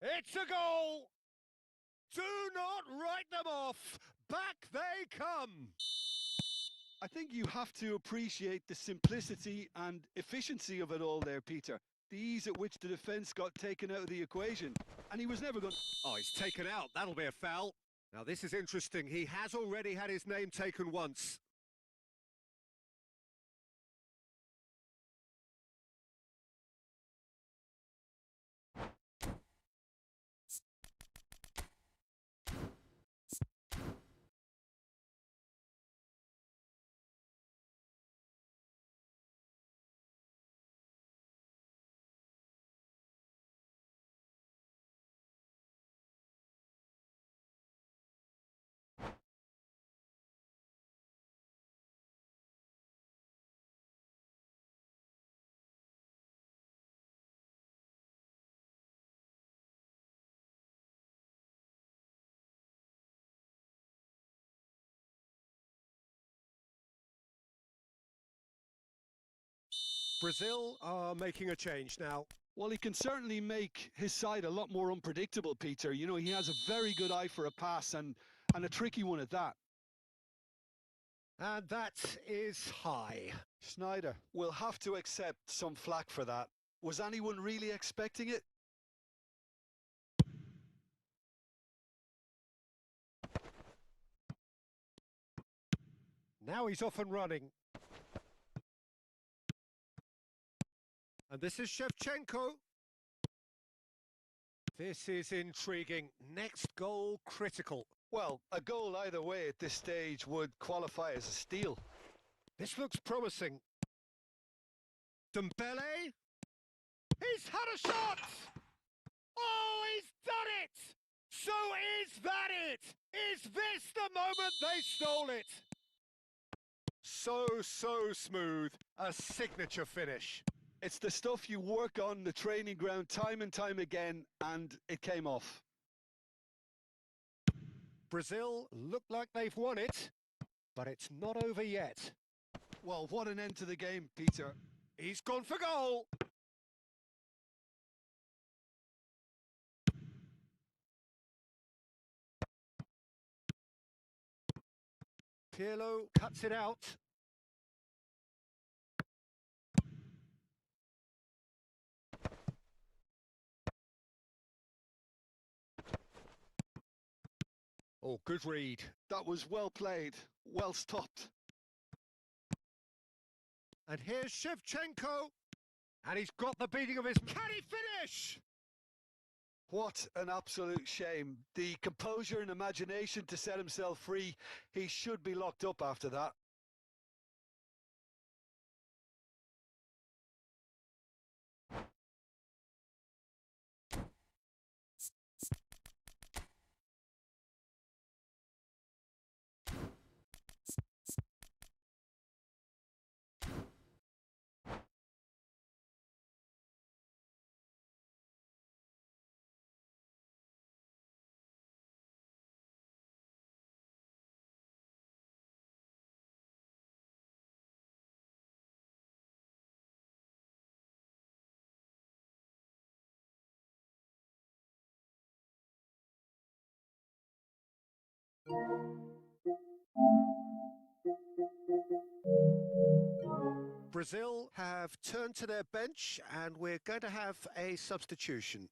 It's a goal! Do not write them off. Back they come. I think you have to appreciate the simplicity and efficiency of it all there, Peter. The ease at which the defence got taken out of the equation. And he was never going... Oh, he's taken out. That'll be a foul. Now, this is interesting. He has already had his name taken once. Brazil are making a change now. Well, he can certainly make his side a lot more unpredictable, Peter. You know, he has a very good eye for a pass and a tricky one at that. And that is high. Schneider will have to accept some flack for that. Was anyone really expecting it? Now he's off and running. And this is Shevchenko. This is intriguing. Next goal critical. Well, a goal either way at this stage would qualify as a steal. This looks promising. Dembele. He's had a shot! Oh, he's done it! So is that it? Is this the moment they stole it? So smooth. A signature finish. It's the stuff you work on the training ground time and time again, and it came off. Brazil look like they've won it, but it's not over yet. Well, what an end to the game, Peter. He's gone for goal. Pirlo cuts it out. Oh, good read. That was well played, well stopped. And here's Shevchenko. And he's got the beating of his... Can he finish? What an absolute shame. The composure and imagination to set himself free. He should be locked up after that. Brazil have turned to their bench and we're going to have a substitution.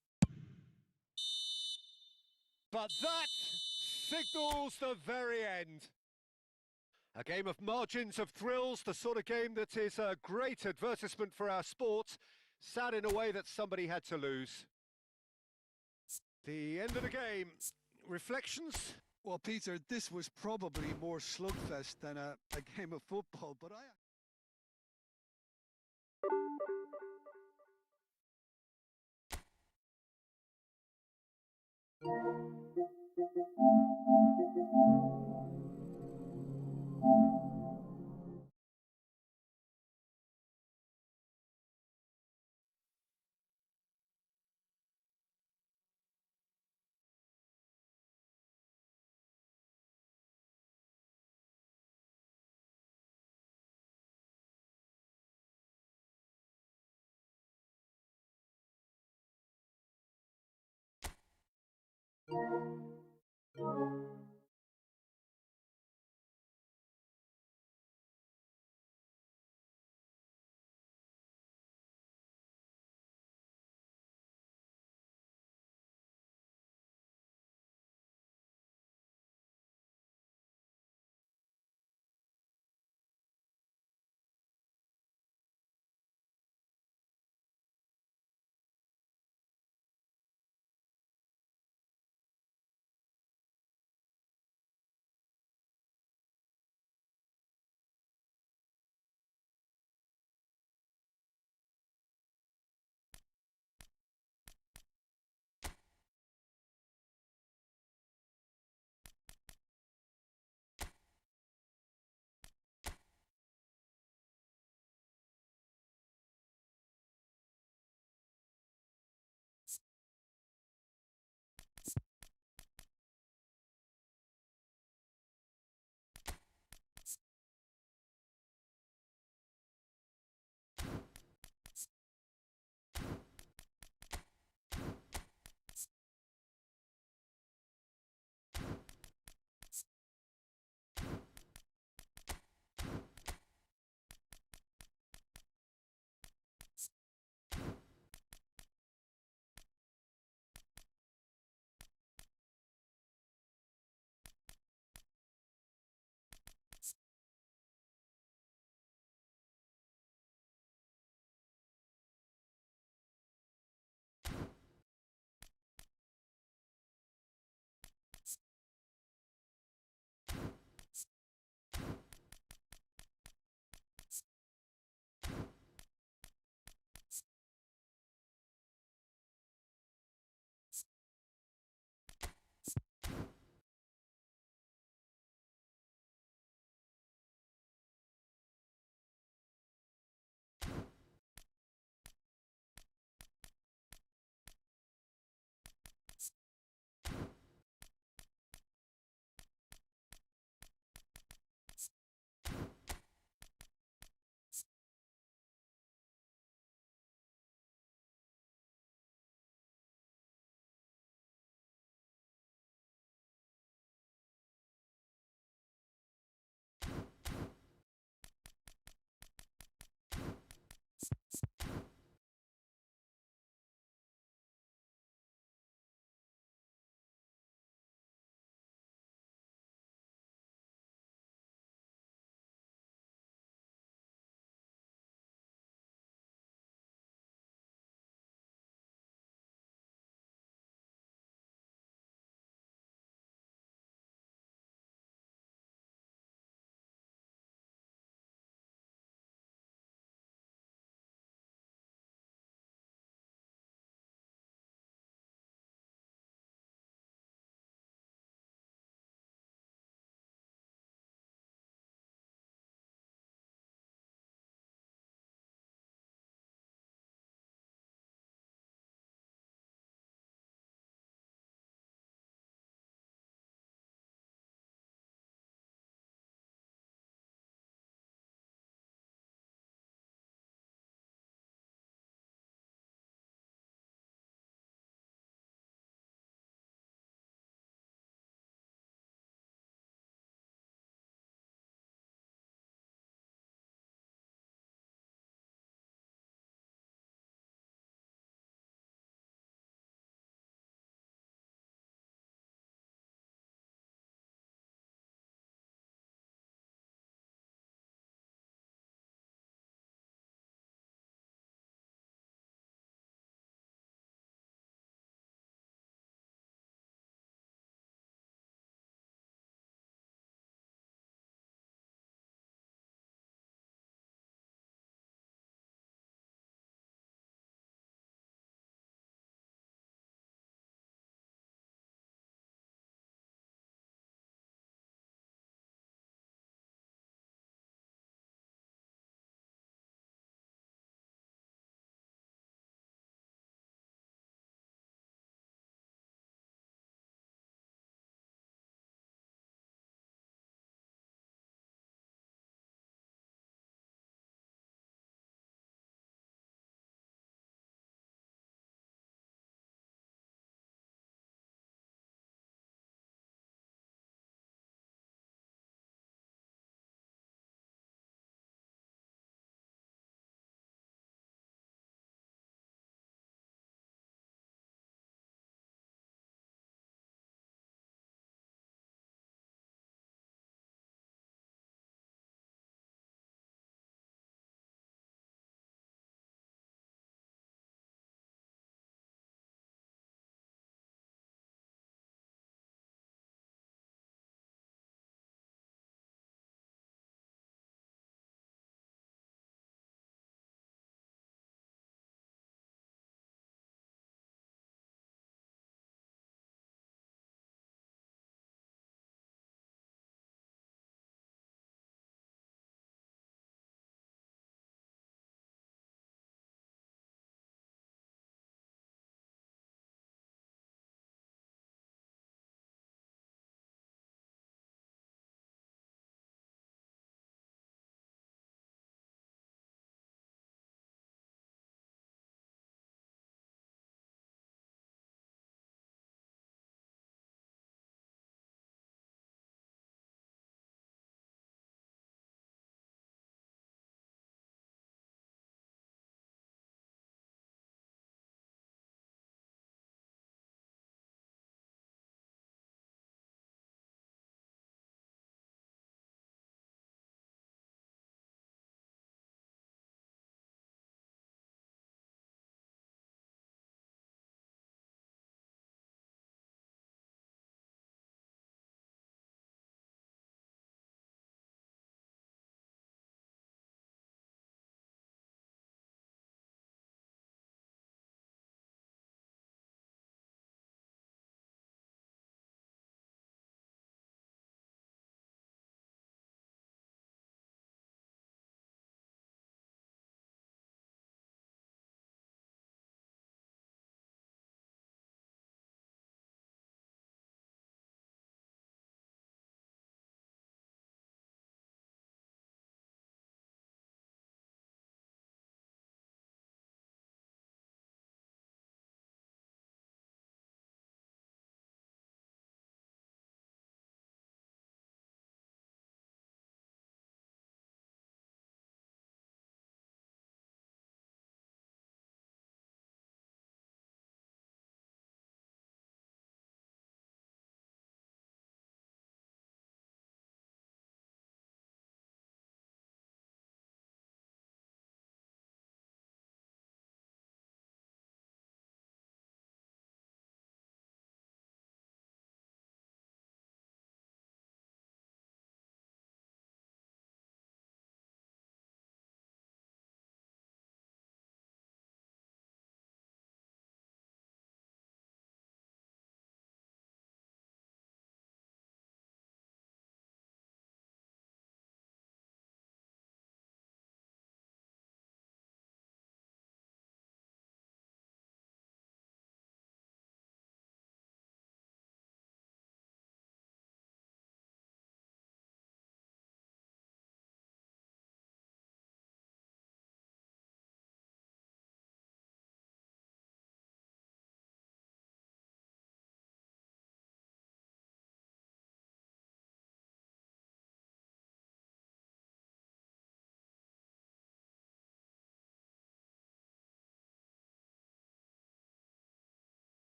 But that signals the very end. A game of margins, of thrills, the sort of game that is a great advertisement for our sport. Sad in a way that somebody had to lose. The end of the game. Reflections? Well, Peter, this was probably more slugfest than a game of football, but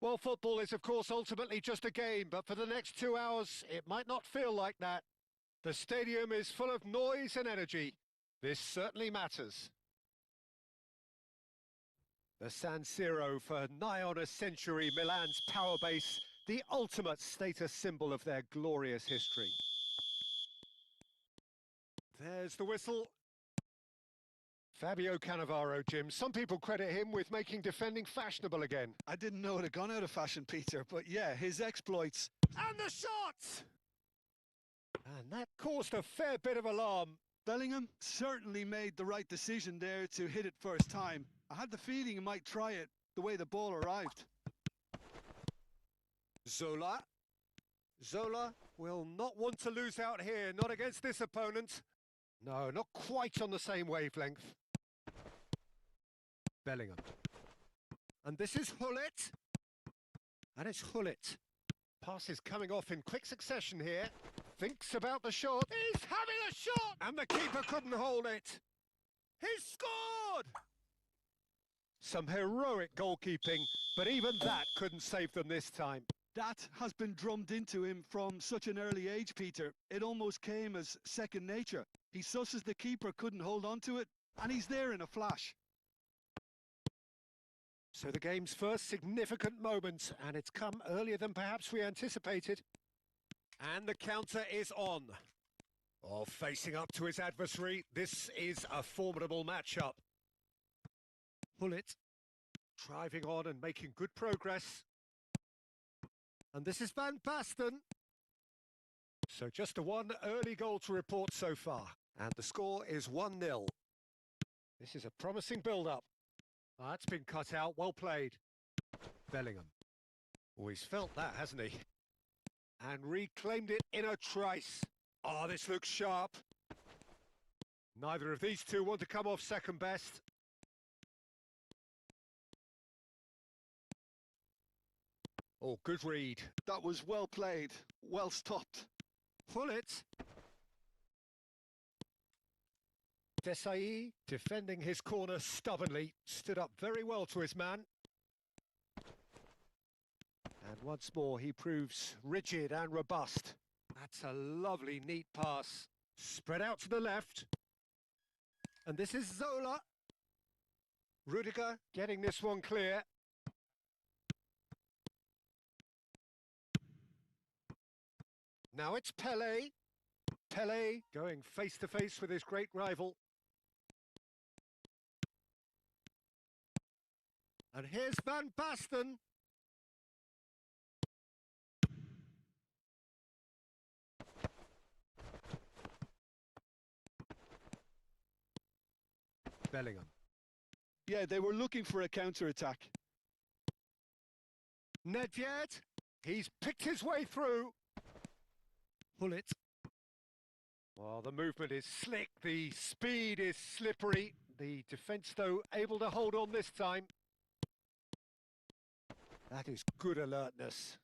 Well, football is, of course, ultimately just a game, but for the next 2 hours, it might not feel like that. The stadium is full of noise and energy. This certainly matters. The San Siro for nigh on a century, Milan's power base, the ultimate status symbol of their glorious history. There's the whistle. Fabio Cannavaro, Jim. Some people credit him with making defending fashionable again. I didn't know it had gone out of fashion, Peter, but yeah, his exploits. And the shot! And that caused a fair bit of alarm. Bellingham certainly made the right decision there to hit it first time. I had the feeling he might try it the way the ball arrived. Zola. Zola will not want to lose out here, not against this opponent. No, not quite on the same wavelength. Bellingham. And this is Hullet. And it's Hullet. Passes coming off in quick succession here. Thinks about the shot. He's having a shot! And the keeper couldn't hold it. He's scored! Some heroic goalkeeping, but even that couldn't save them this time. That has been drummed into him from such an early age, Peter. It almost came as second nature. He susses the keeper couldn't hold on to it, and he's there in a flash. So the game's first significant moment, and it's come earlier than perhaps we anticipated. And the counter is on. Oh, facing up to his adversary, this is a formidable matchup. Hullet driving on and making good progress. And this is Van Basten. So just the one early goal to report so far. And the score is 1-0. This is a promising build-up. That's been cut out, well played. Bellingham. Oh, he's felt that, hasn't he? And reclaimed it in a trice. Oh, this looks sharp. Neither of these two want to come off second best. Oh, good read. That was well played, well stopped. Hullet. Desai, defending his corner stubbornly, stood up very well to his man. And once more he proves rigid and robust. That's a lovely, neat pass. Spread out to the left. And this is Zola. Rudiger getting this one clear. Now it's Pele. Pele going face to face with his great rival. And here's Van Basten. Bellingham. Yeah, they were looking for a counter-attack. Nedved. He's picked his way through. Hullet. Well, the movement is slick, the speed is slippery. The defence, though, able to hold on this time. That is good alertness.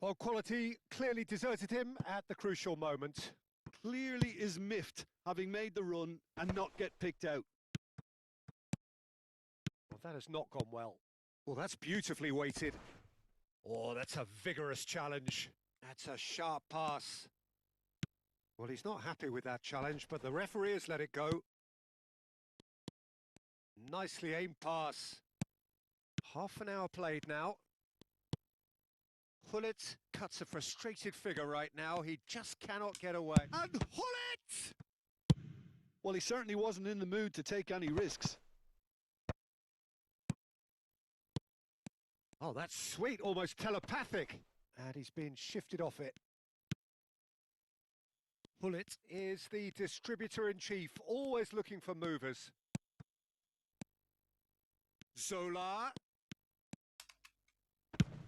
Well, quality clearly deserted him at the crucial moment. Clearly is miffed, having made the run and not get picked out. Well, that has not gone well. Well, that's beautifully weighted. Oh, that's a vigorous challenge. That's a sharp pass. Well, he's not happy with that challenge, but the referee has let it go. Nicely aimed pass. Half an hour played now. Hullet cuts a frustrated figure right now. He just cannot get away. And Hullet! Well, he certainly wasn't in the mood to take any risks. Oh, that's sweet, almost telepathic. And he's been shifted off it. Hullet is the distributor-in-chief, always looking for movers. Zola.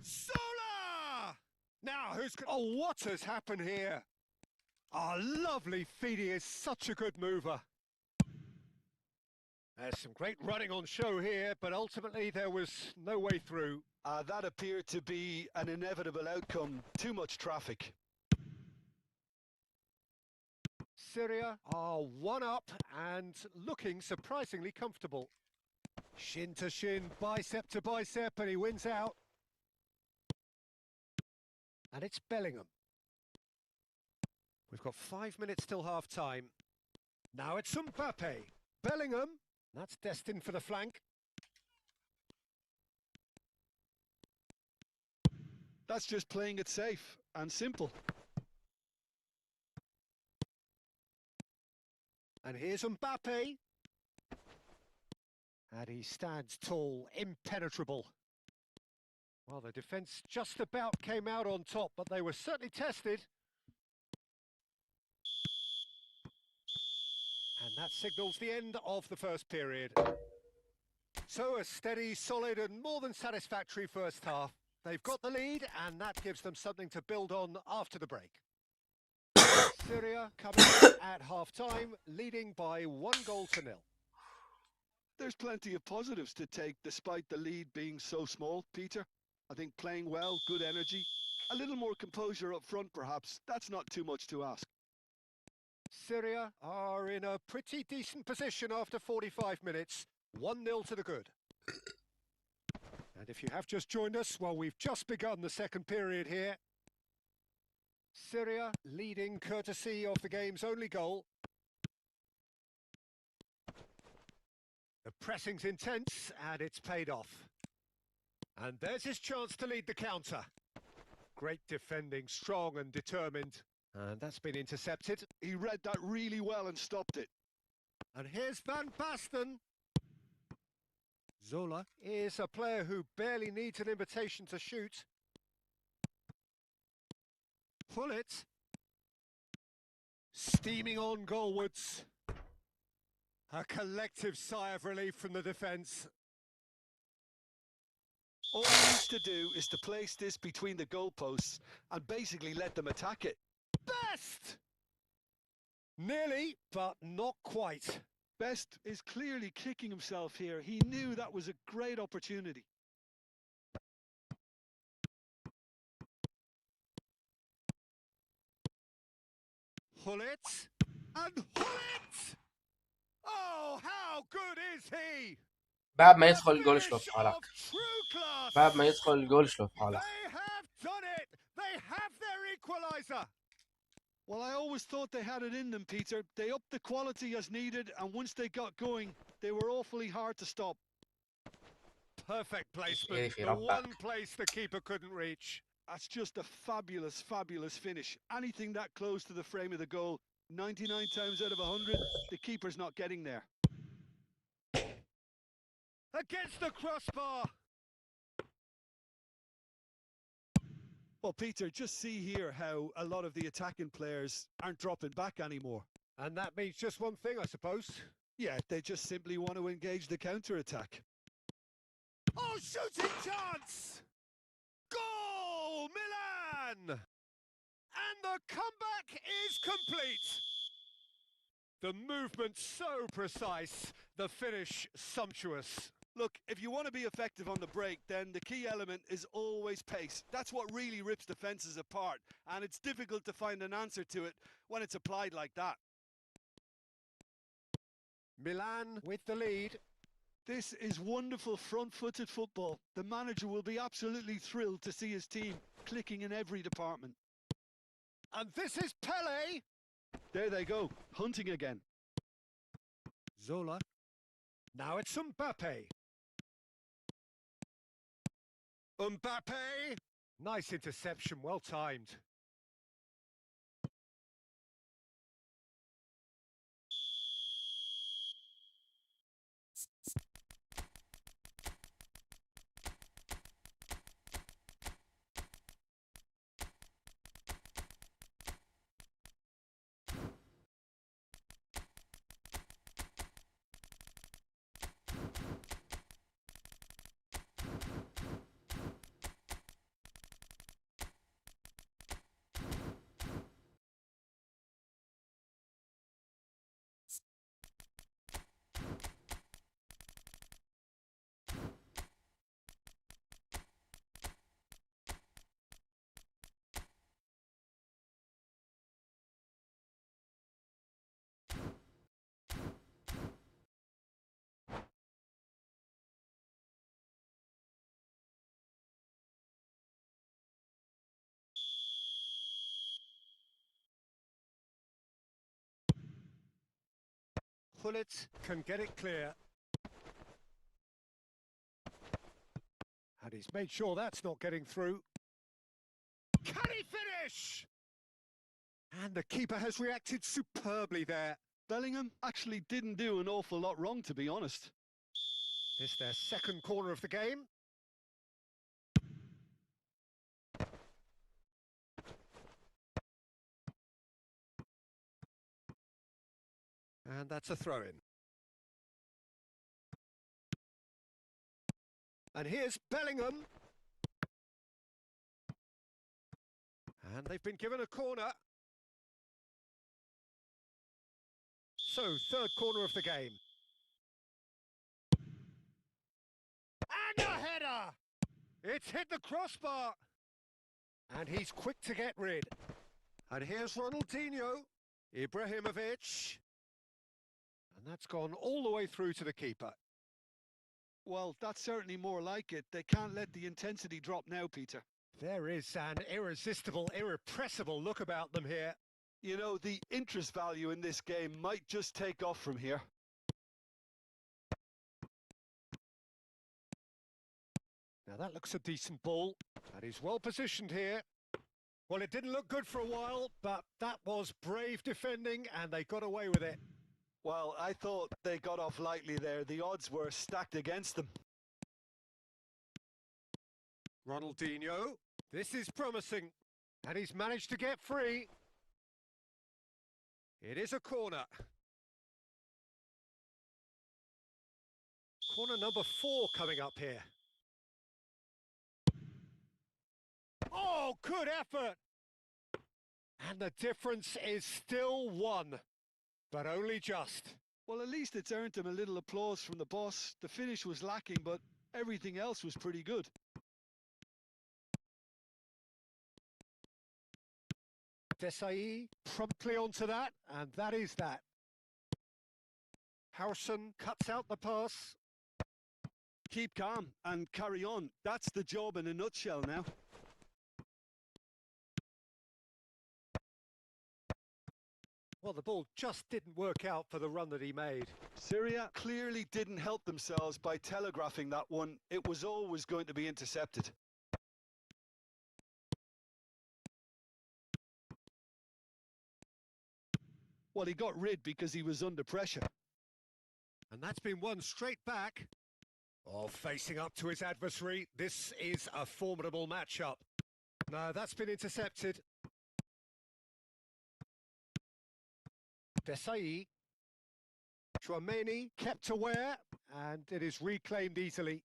Zola! Now, who's... Oh, what has happened here? Oh, lovely feed. He is such a good mover. There's some great running on show here, but ultimately there was no way through. That appeared to be an inevitable outcome. Too much traffic. Syria are one up and looking surprisingly comfortable. Shin to shin, bicep to bicep, and he wins out. And it's Bellingham. We've got 5 minutes till half-time. Now it's Mbappe. Bellingham. That's destined for the flank. That's just playing it safe and simple. And here's Mbappe. And he stands tall, impenetrable. Well, the defence just about came out on top, but they were certainly tested. And that signals the end of the first period. So a steady, solid and more than satisfactory first half. They've got the lead and that gives them something to build on after the break. Syria coming at half-time, leading by 1-0. There's plenty of positives to take despite the lead being so small, Peter. I think playing well, good energy, a little more composure up front perhaps. That's not too much to ask. Syria are in a pretty decent position after 45 minutes. 1-0 to the good. And if you have just joined us, well, we've just begun the second period here. Syria leading courtesy of the game's only goal. The pressing's intense and it's paid off. And there's his chance to lead the counter. Great defending, strong and determined. And that's been intercepted. He read that really well and stopped it. And here's Van Basten. Zola is a player who barely needs an invitation to shoot. Hullet. Steaming on goalwards. A collective sigh of relief from the defence. All he needs to do is to place this between the goalposts and basically let them attack it. Best! Nearly, but not quite. Best is clearly kicking himself here. He knew that was a great opportunity. Hullet. And Hullet! Oh, how good is he? بعد ما يدخل الجول اشلف حالك. بعد ما يدخل الجول اشلف حالك. They have done it. They have their equalizer. Well, I always thought they had it in them, Peter. They upped the quality as needed, and once they got going, they were awfully hard to stop. Perfect placement. The one place the keeper couldn't reach. That's just a fabulous, fabulous finish. Anything that close to the frame of the goal, 99 times out of 100, the keeper's not getting there. Against the crossbar. Well, Peter, just see here how a lot of the attacking players aren't dropping back anymore. And that means just one thing, I suppose. Yeah, they just simply want to engage the counter-attack. Oh, shooting chance! Goal, Milan! And the comeback is complete. The movement so precise, the finish sumptuous. Look, if you want to be effective on the break, then the key element is always pace. That's what really rips defences apart, and it's difficult to find an answer to it when it's applied like that. Milan with the lead. This is wonderful front-footed football. The manager will be absolutely thrilled to see his team clicking in every department. And this is Pele. There they go, hunting again. Zola. Now it's Mbappe. Mbappe! Nice interception, well timed. Hullet can get it clear. And he's made sure that's not getting through. Can he finish? And the keeper has reacted superbly there. Bellingham actually didn't do an awful lot wrong, to be honest. This their second corner of the game. And that's a throw-in. And here's Bellingham. And they've been given a corner. So, third corner of the game. And a header! It's hit the crossbar. And he's quick to get rid. And here's Ronaldinho. Ibrahimovic. And that's gone all the way through to the keeper. Well, that's certainly more like it. They can't let the intensity drop now, Peter. There is an irresistible, irrepressible look about them here. You know, the interest value in this game might just take off from here. Now that looks a decent ball. And he's well positioned here. Well, it didn't look good for a while, but that was brave defending and they got away with it. Well, I thought they got off lightly there. The odds were stacked against them. Ronaldinho. This is promising. And he's managed to get free. It is a corner. Corner number 4 coming up here. Oh, good effort! And the difference is still 1. But only just. Well, at least it's earned him a little applause from the boss. The finish was lacking, but everything else was pretty good. Desai promptly onto that, and that is that. Harrison cuts out the pass. Keep calm and carry on. That's the job in a nutshell now. Well, the ball just didn't work out for the run that he made. Syria clearly didn't help themselves by telegraphing that one. It was always going to be intercepted. Well, he got rid because he was under pressure. And that's been won straight back. Oh, facing up to his adversary. This is a formidable matchup. No, that's been intercepted. Desai. Chouameni kept aware, and it is reclaimed easily.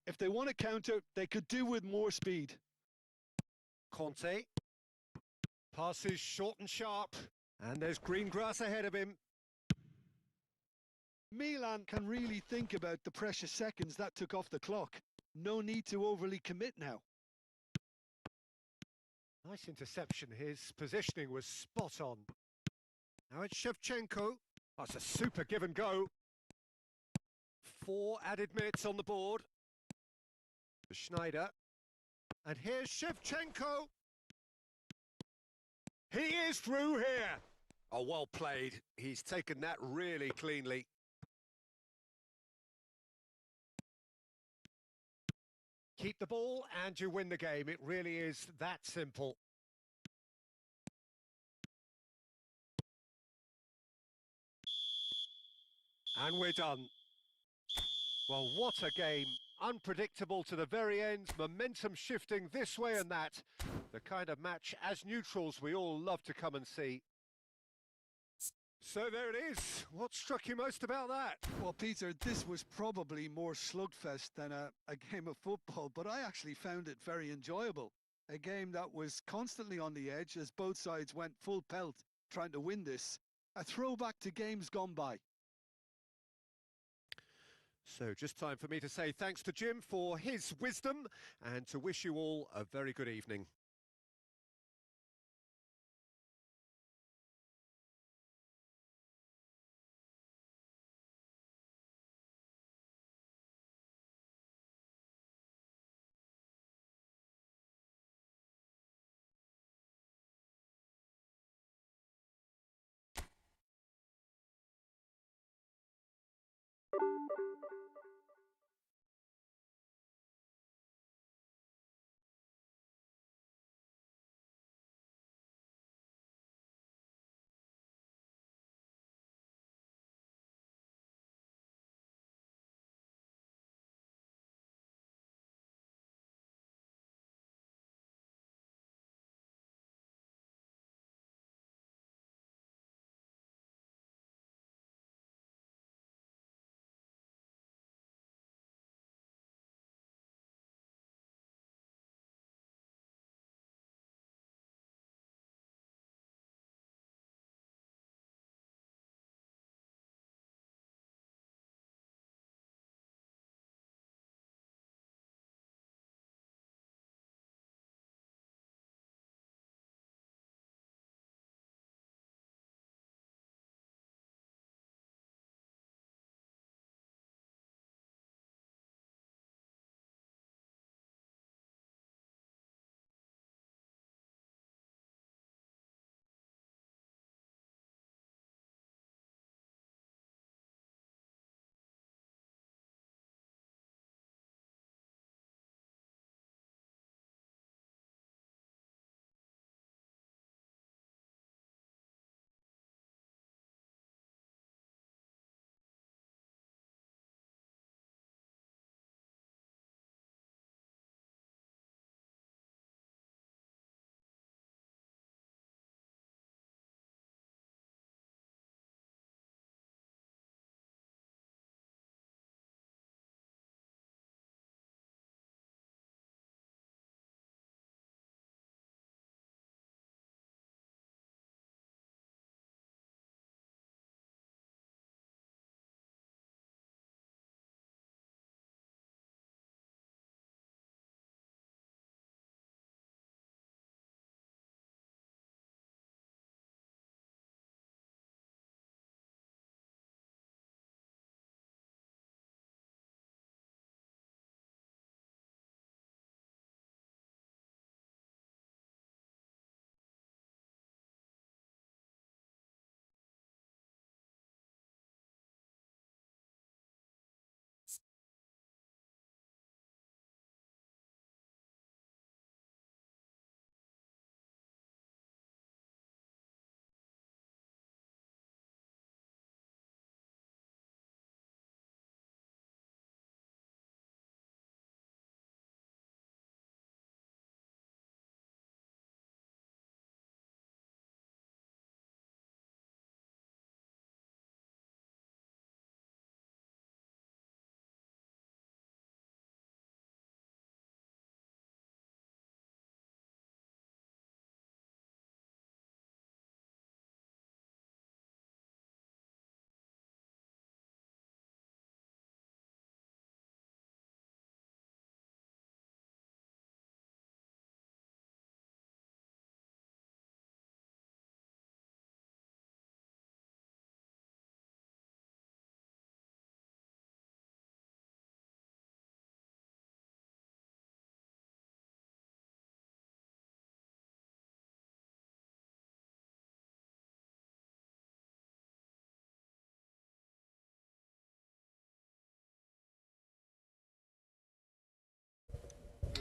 If they want to counter, they could do with more speed. Conte. Passes short and sharp, and there's green grass ahead of him. Milan can really think about the precious seconds that took off the clock. No need to overly commit now. Nice interception. His positioning was spot on. Now it's Shevchenko. That's a super give and go. 4 added minutes on the board. Schneider. And here's Shevchenko. He is through here. Oh, well played. He's taken that really cleanly. Keep the ball and you win the game. It really is that simple. And we're done. Well, what a game. Unpredictable to the very end, momentum shifting this way and that. The kind of match, as neutrals, we all love to come and see. So there it is. What struck you most about that? Well, Peter, this was probably more slugfest than a game of football, but I actually found it very enjoyable. A game that was constantly on the edge as both sides went full pelt trying to win this. A throwback to games gone by. So just time for me to say thanks to Jim for his wisdom and to wish you all a very good evening.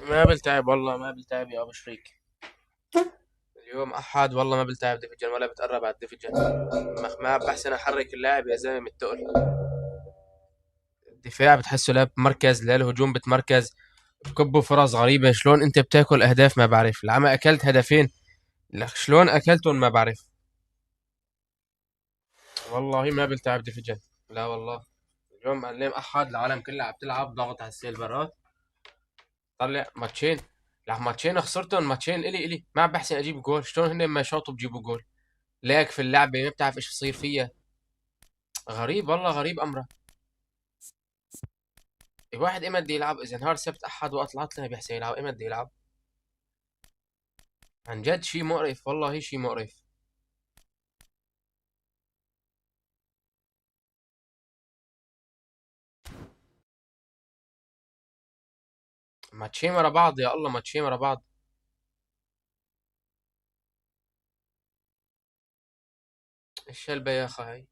ما بلتعب والله، ما بلتعب يا ابو شريك. اليوم احد والله، ما بلتعب ديفيجن ولا بتقرب على الديفيجن. ما بحسن احرك اللاعب يا زلمه من التقل. الدفاع بتحسه لا بمركز، لا الهجوم بتمركز. بكبوا فرص غريبة. شلون انت بتاكل اهداف ما بعرف. العمى اكلت هدفين، لك شلون اكلتهم ما بعرف. والله ما بلتعب ديفيجن. لا والله. اليوم احد العالم كلها عم تلعب ضغط على السيرفرات. طلع ماتشين. لا ماتشين خسرتهم، ماتشين الي ما عم بحسن اجيب جول. شلون هن ما شاطوا بجيبوا جول؟ لايك في اللعبة ما بتعرف ايش بصير فيها. غريب والله، غريب امره. الواحد ايمتى بده يلعب؟ اذا نهار سبت احد وقت العطلة بيحسن يلعب، ايمتى بده يلعب؟ عن جد شيء مقرف، والله شيء مقرف. ماتشين ورا بعض يا الله، ماتشين ورا بعض. ايش هالبياخة هاي؟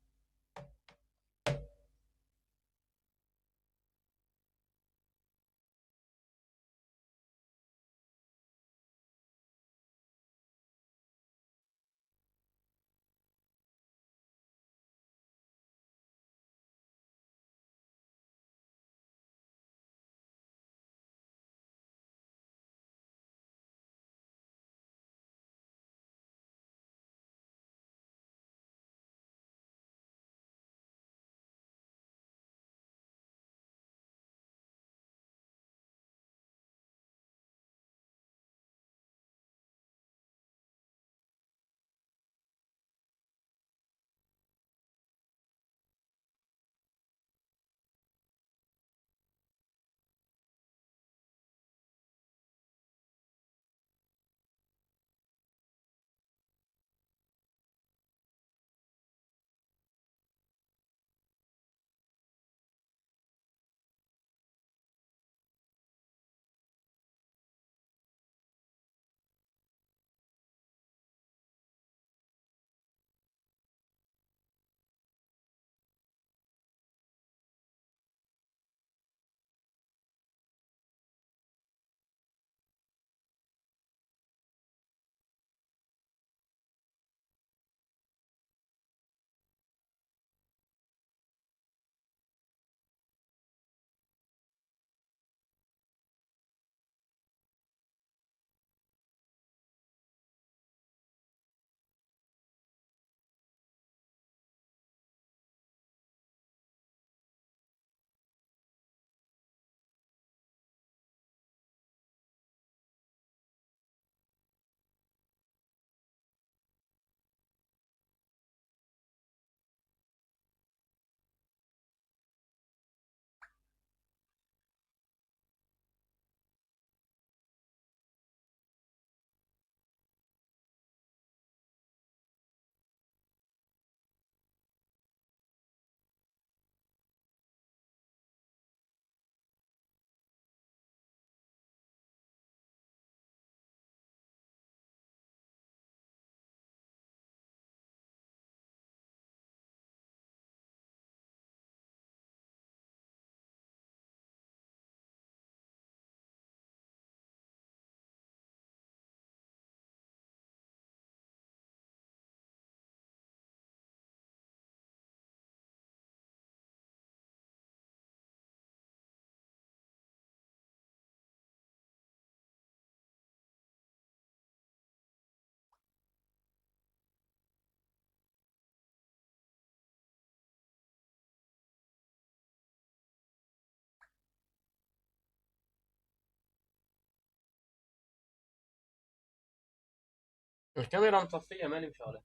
الكاميرا مطفية، مالي مشغلة.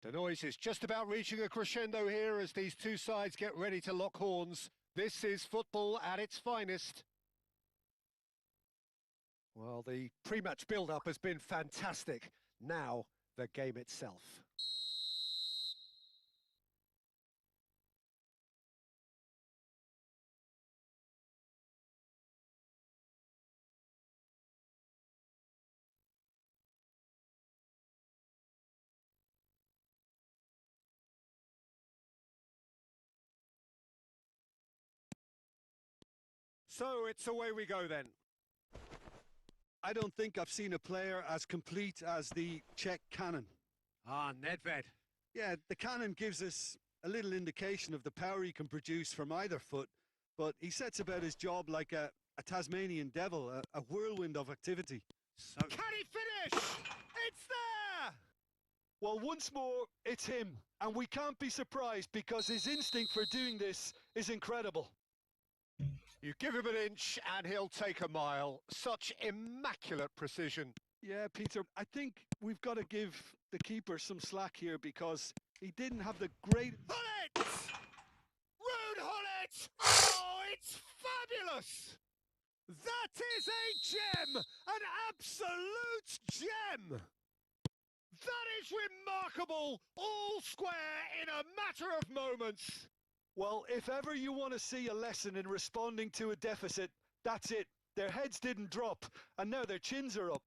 The noise is just about reaching a crescendo here as these two sides get ready to lock horns. This is football at its finest. Well, the pre-match build-up has been fantastic. Now, the game itself. So it's away we go then. I don't think I've seen a player as complete as the Czech cannon. Ah, Nedved. Yeah, the cannon gives us a little indication of the power he can produce from either foot, but he sets about his job like a Tasmanian devil, a whirlwind of activity. So can he finish? It's there! Well, once more, it's him, and we can't be surprised because his instinct for doing this is incredible. You give him an inch and he'll take a mile. Such immaculate precision. Yeah, Peter, I think we've got to give the keeper some slack here because he didn't have the great... Hullet! Rude Hullet! Oh, it's fabulous! That is a gem! An absolute gem! That is remarkable! All square in a matter of moments. Well, if ever you want to see a lesson in responding to a deficit, that's it. Their heads didn't drop, and now their chins are up.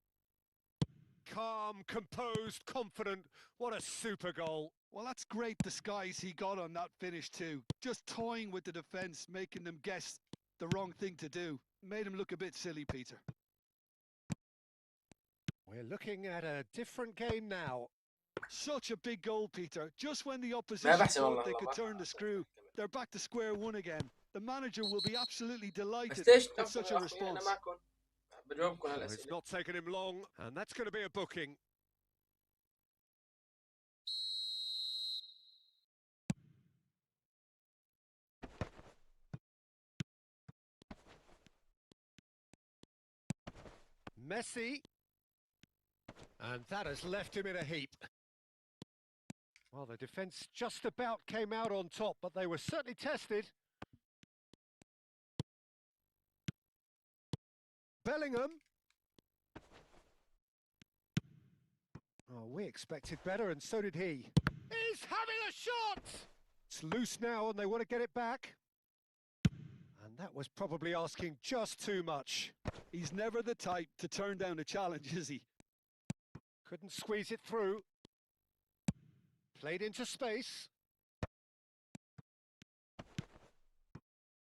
Calm, composed, confident. What a super goal. Well, that's great disguise he got on that finish too. Just toying with the defence, making them guess the wrong thing to do. Made him look a bit silly, Peter. We're looking at a different game now. Such a big goal, Peter. Just when the opposition بحسن thought والله they والله could turn the screw, they're back to square one again. The manager will be absolutely delighted بس ليش with such a أنا response. معكم بجاوبكم Well, هالأسئلة. it's not taken him long, and that's going to be a booking. Messi. And that has left him in a heap. Well, the defence just about came out on top, but they were certainly tested. Bellingham. Oh, we expected better, and so did he. He's having a shot! It's loose now, and they want to get it back. And that was probably asking just too much. He's never the type to turn down a challenge, is he? Couldn't squeeze it through. Played into space.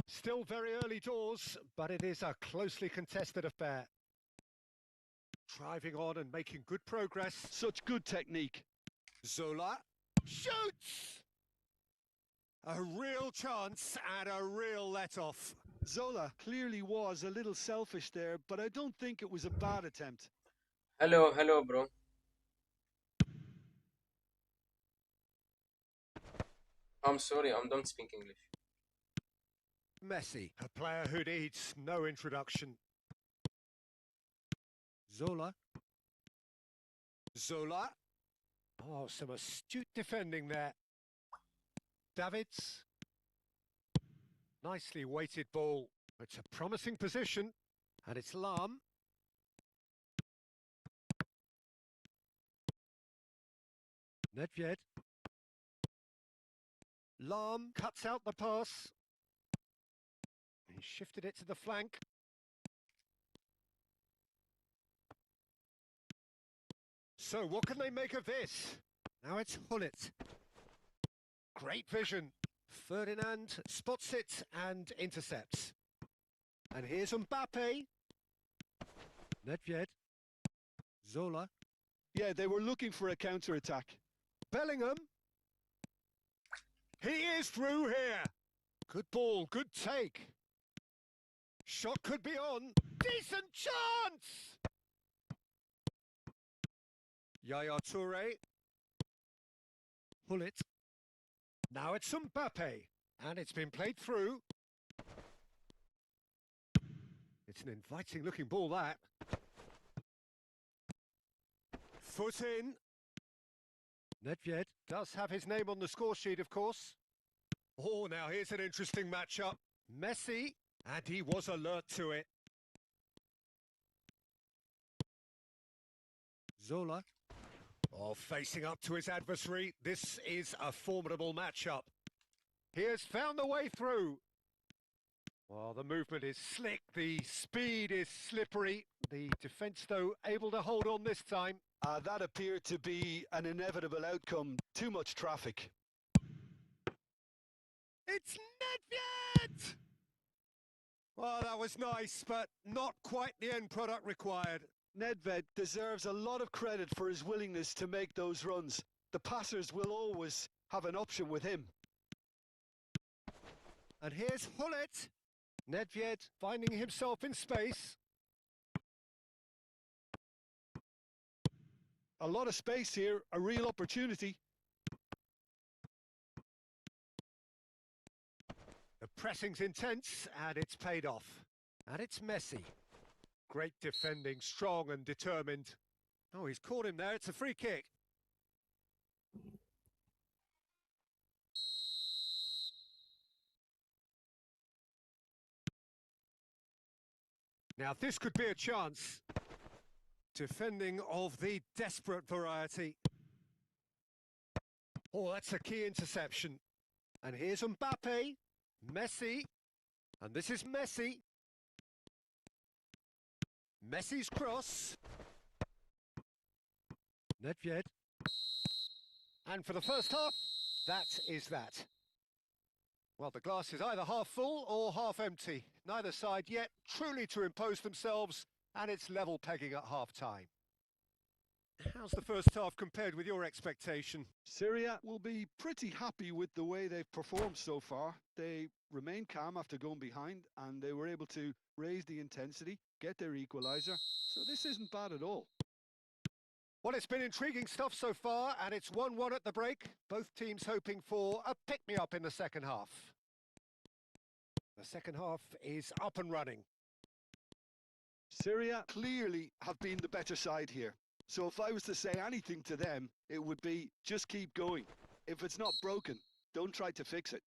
Still very early doors, but it is a closely contested affair. Driving on and making good progress. Such good technique. Zola shoots! A real chance and a real let-off. Zola clearly was a little selfish there, but I don't think it was a bad attempt. hello bro. I'm sorry, I don't speak English. Messi, a player who needs no introduction. Zola. Zola. Oh, some astute defending there. Davids. Nicely weighted ball. It's a promising position. And it's Lam. Nedved. Lam cuts out the pass. He shifted it to the flank. So what can they make of this? Now it's Hullet. Great vision. Ferdinand spots it and intercepts. And here's Mbappe. Nedved. Zola. Yeah, they were looking for a counter-attack. Bellingham. He is through here. Good ball, good take. Shot could be on. Decent chance! Yaya Toure. Hullet. Now it's Mbappe. And it's been played through. It's an inviting looking ball, that. Foot in. Nedved does have his name on the score sheet, of course. Oh, now here's an interesting matchup. Messi, and he was alert to it. Zola. Oh, facing up to his adversary. This is a formidable matchup. He has found the way through. Well, the movement is slick, the speed is slippery. The defence, though, able to hold on this time. That appeared to be an inevitable outcome. Too much traffic. It's Nedved! Well, that was nice, but not quite the end product required. Nedved deserves a lot of credit for his willingness to make those runs. The passers will always have an option with him. And here's Hullet. Nedved finding himself in space. A lot of space here, a real opportunity. The pressing's intense, and it's paid off. And it's Messi. Great defending, strong and determined. Oh, he's caught him there. It's a free kick. Now, this could be a chance. Defending of the desperate variety. Oh, that's a key interception. And here's Mbappe. Messi. And this is Messi. Messi's cross. Nedved. And for the first half, that is that. Well, the glass is either half full or half empty. Neither side yet truly to impose themselves, and it's level pegging at half-time. How's the first half compared with your expectation? Syria will be pretty happy with the way they've performed so far. They remained calm after going behind, and they were able to raise the intensity, get their equaliser. So this isn't bad at all. Well, it's been intriguing stuff so far, and it's 1-1 at the break. Both teams hoping for a pick-me-up in the second half. The second half is up and running. Syria clearly have been the better side here. So if I was to say anything to them, it would be just keep going. If it's not broken, don't try to fix it.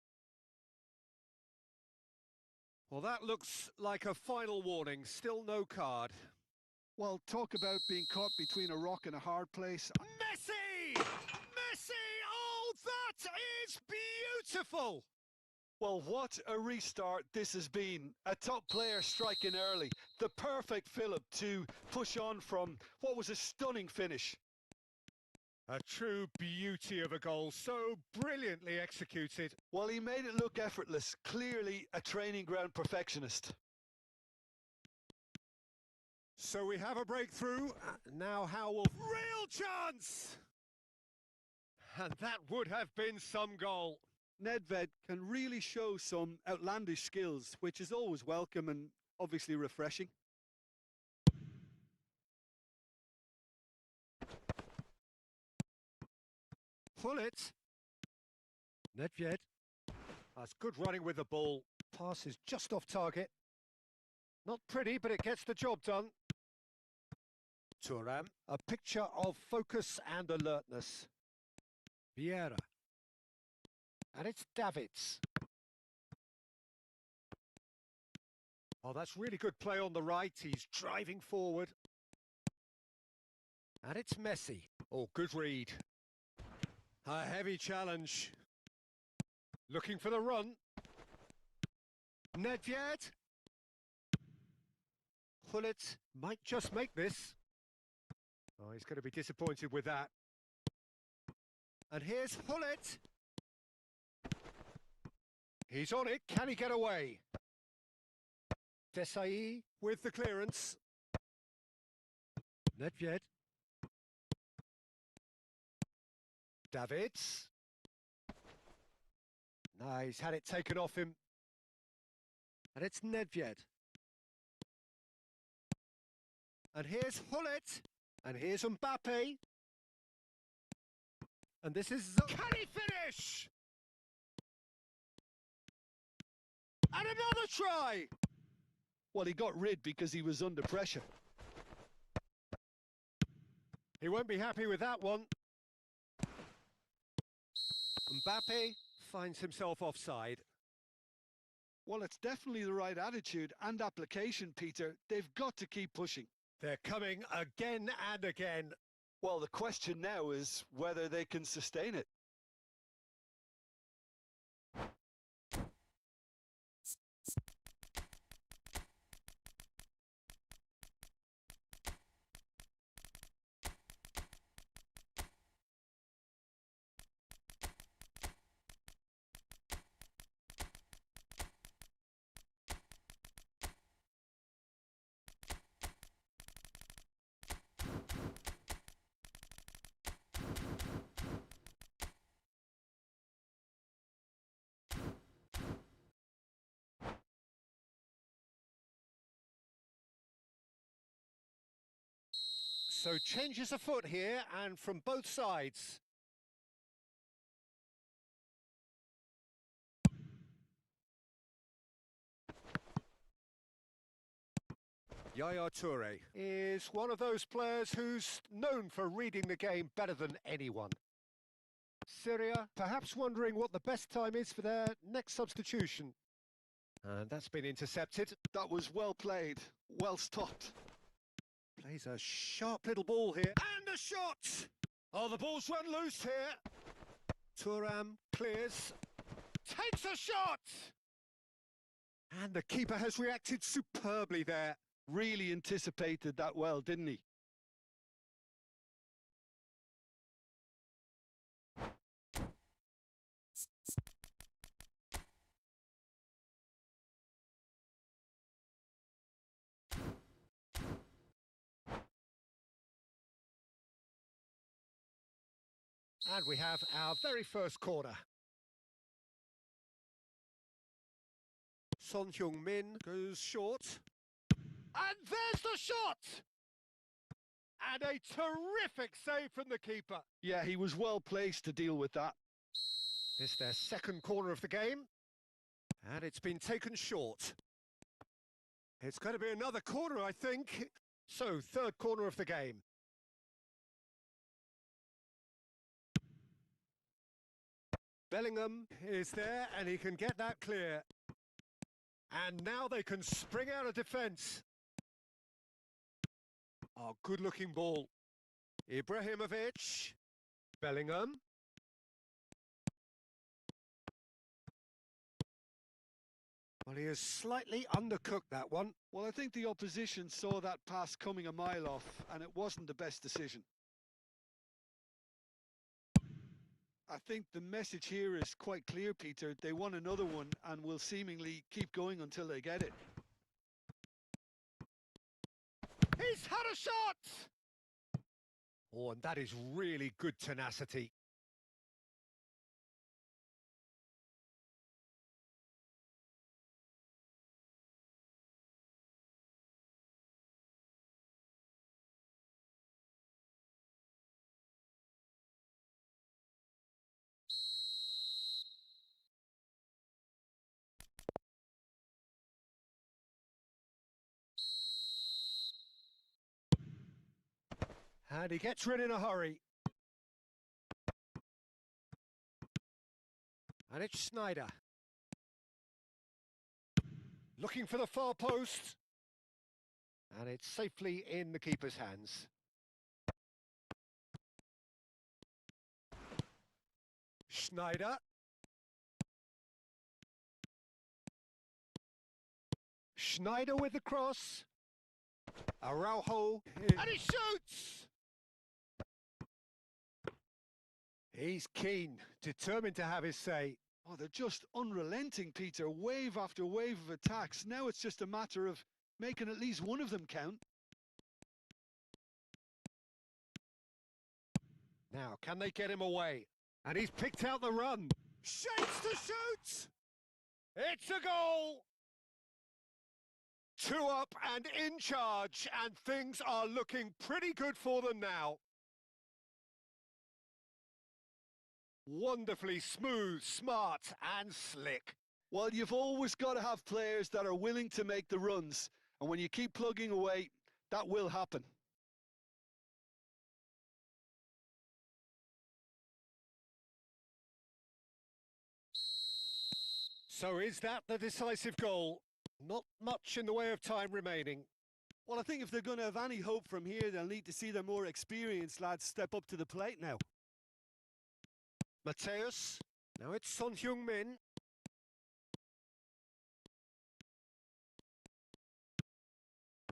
Well, that looks like a final warning. Still no card. Well, talk about being caught between a rock and a hard place. Messi! Messi! Oh, that is beautiful! Well, what a restart this has been. A top player striking early. The perfect fillip to push on from what was a stunning finish. A true beauty of a goal, so brilliantly executed. Well, he made it look effortless. Clearly a training ground perfectionist. So we have a breakthrough. Now how will... Real chance! And that would have been some goal. Nedved can really show some outlandish skills, which is always welcome and obviously refreshing. Pull it. Nedved. That's good running with the ball. Pass is just off target. Not pretty, but it gets the job done. Thuram, a picture of focus and alertness. Vieira. And it's Davids. Oh, that's really good play on the right. He's driving forward. And it's Messi. Oh, good read. A heavy challenge. Looking for the run. Nedved. Hullet might just make this. Oh, he's going to be disappointed with that. And here's Hullet. He's on it. Can he get away? Desai with the clearance. Nedved. Davids. No, he's had it taken off him. And it's Nedved. And here's Hullet. And here's Mbappe. And this is... Can he finish? And another try! Well, he got rid because he was under pressure. He won't be happy with that one. Mbappe finds himself offside. Well, it's definitely the right attitude and application, Peter. They've got to keep pushing. They're coming again and again. Well, the question now is whether they can sustain it. So changes afoot here, and from both sides. Yaya Toure is one of those players who's known for reading the game better than anyone. Syria perhaps wondering what the best time is for their next substitution. And that's been intercepted. That was well played, well stopped. Plays a sharp little ball here. And a shot! Oh, the ball's run loose here. Thuram clears. Takes a shot! And the keeper has reacted superbly there. Really anticipated that well, didn't he? And we have our very first corner. Son Heung-min goes short. And there's the shot! And a terrific save from the keeper. Yeah, he was well placed to deal with that. This is their second corner of the game. And it's been taken short. It's going to be another corner, I think. So, third corner of the game. Bellingham is there, and he can get that clear. And now they can spring out of defence. Oh, good-looking ball. Ibrahimovic. Bellingham. Well, he has slightly undercooked that one. Well, I think the opposition saw that pass coming a mile off, and it wasn't the best decision. I think the message here is quite clear, Peter. They won another one and will seemingly keep going until they get it. He's had a shot! Oh, and that is really good tenacity. And he gets rid in a hurry. And it's Snyder. Looking for the far post. And it's safely in the keeper's hands. Snyder. Snyder with the cross. Araujo. And he shoots! He's keen, determined to have his say. Oh, they're just unrelenting, Peter. Wave after wave of attacks. Now it's just a matter of making at least one of them count. Now, can they get him away? And he's picked out the run. Shapes to shoot! It's a goal! 2 up and in charge, and things are looking pretty good for them now. Wonderfully smooth, smart and slick. Well, you've always got to have players that are willing to make the runs. And when you keep plugging away, that will happen. So is that the decisive goal? Not much in the way of time remaining. Well, I think if they're going to have any hope from here, they'll need to see their more experienced lads step up to the plate now. Mateus. Now it's Son Heung-min.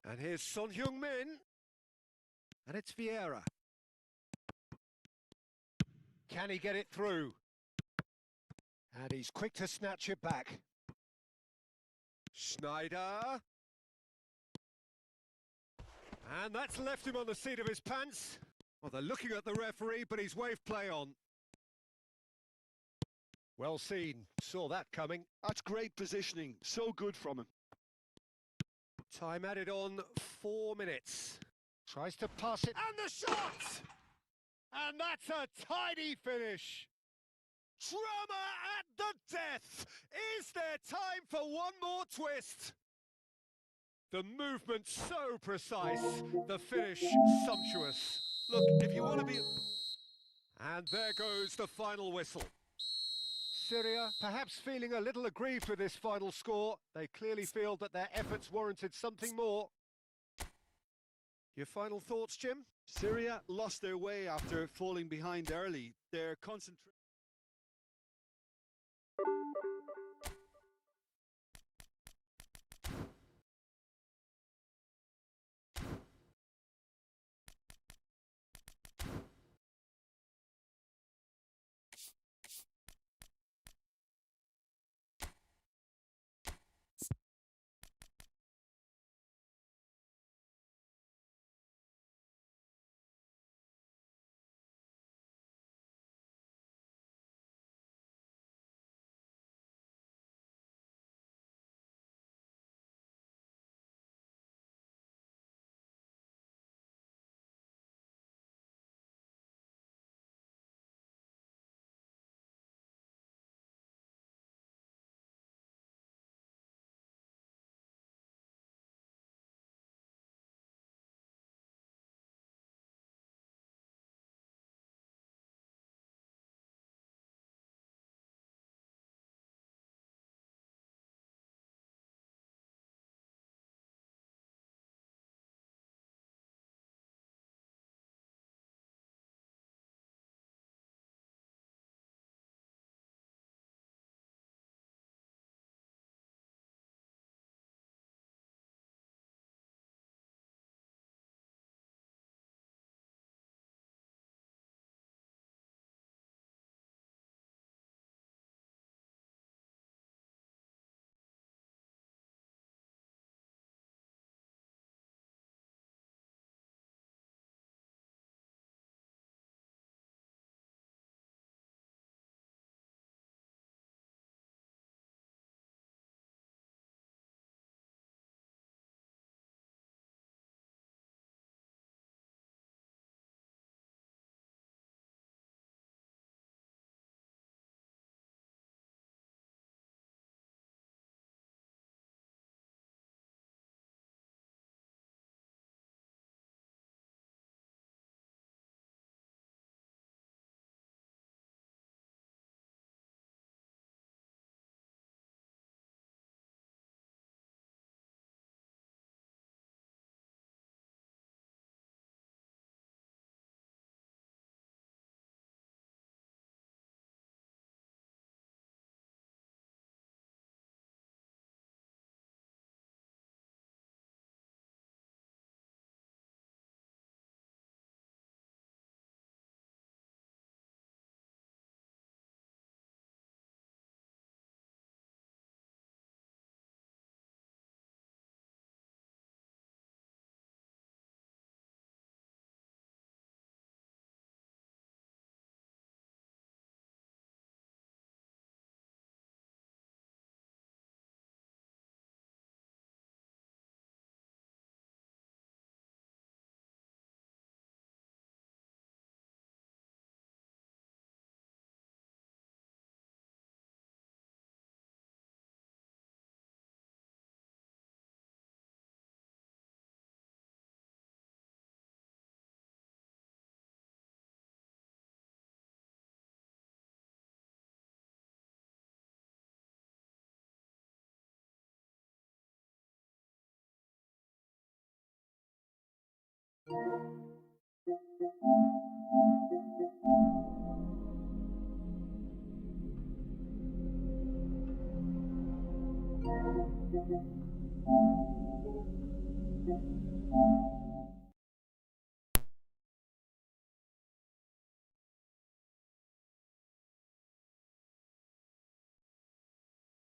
And here's Son Heung-min. And it's Vieira. Can he get it through? And he's quick to snatch it back. Schneider. And that's left him on the seat of his pants. Well, they're looking at the referee, but he's waved play on. Well seen. Saw that coming. That's great positioning. So good from him. Time added on 4 minutes. Tries to pass it. And the shot! And that's a tidy finish. Drama at the death. Is there time for one more twist? The movement so precise, the finish sumptuous. Look, if you want to be... And there goes the final whistle. Syria perhaps feeling a little aggrieved with this final score. They clearly feel that their efforts warranted something more. Your final thoughts, Jim? Syria lost their way after falling behind early. Their concentration...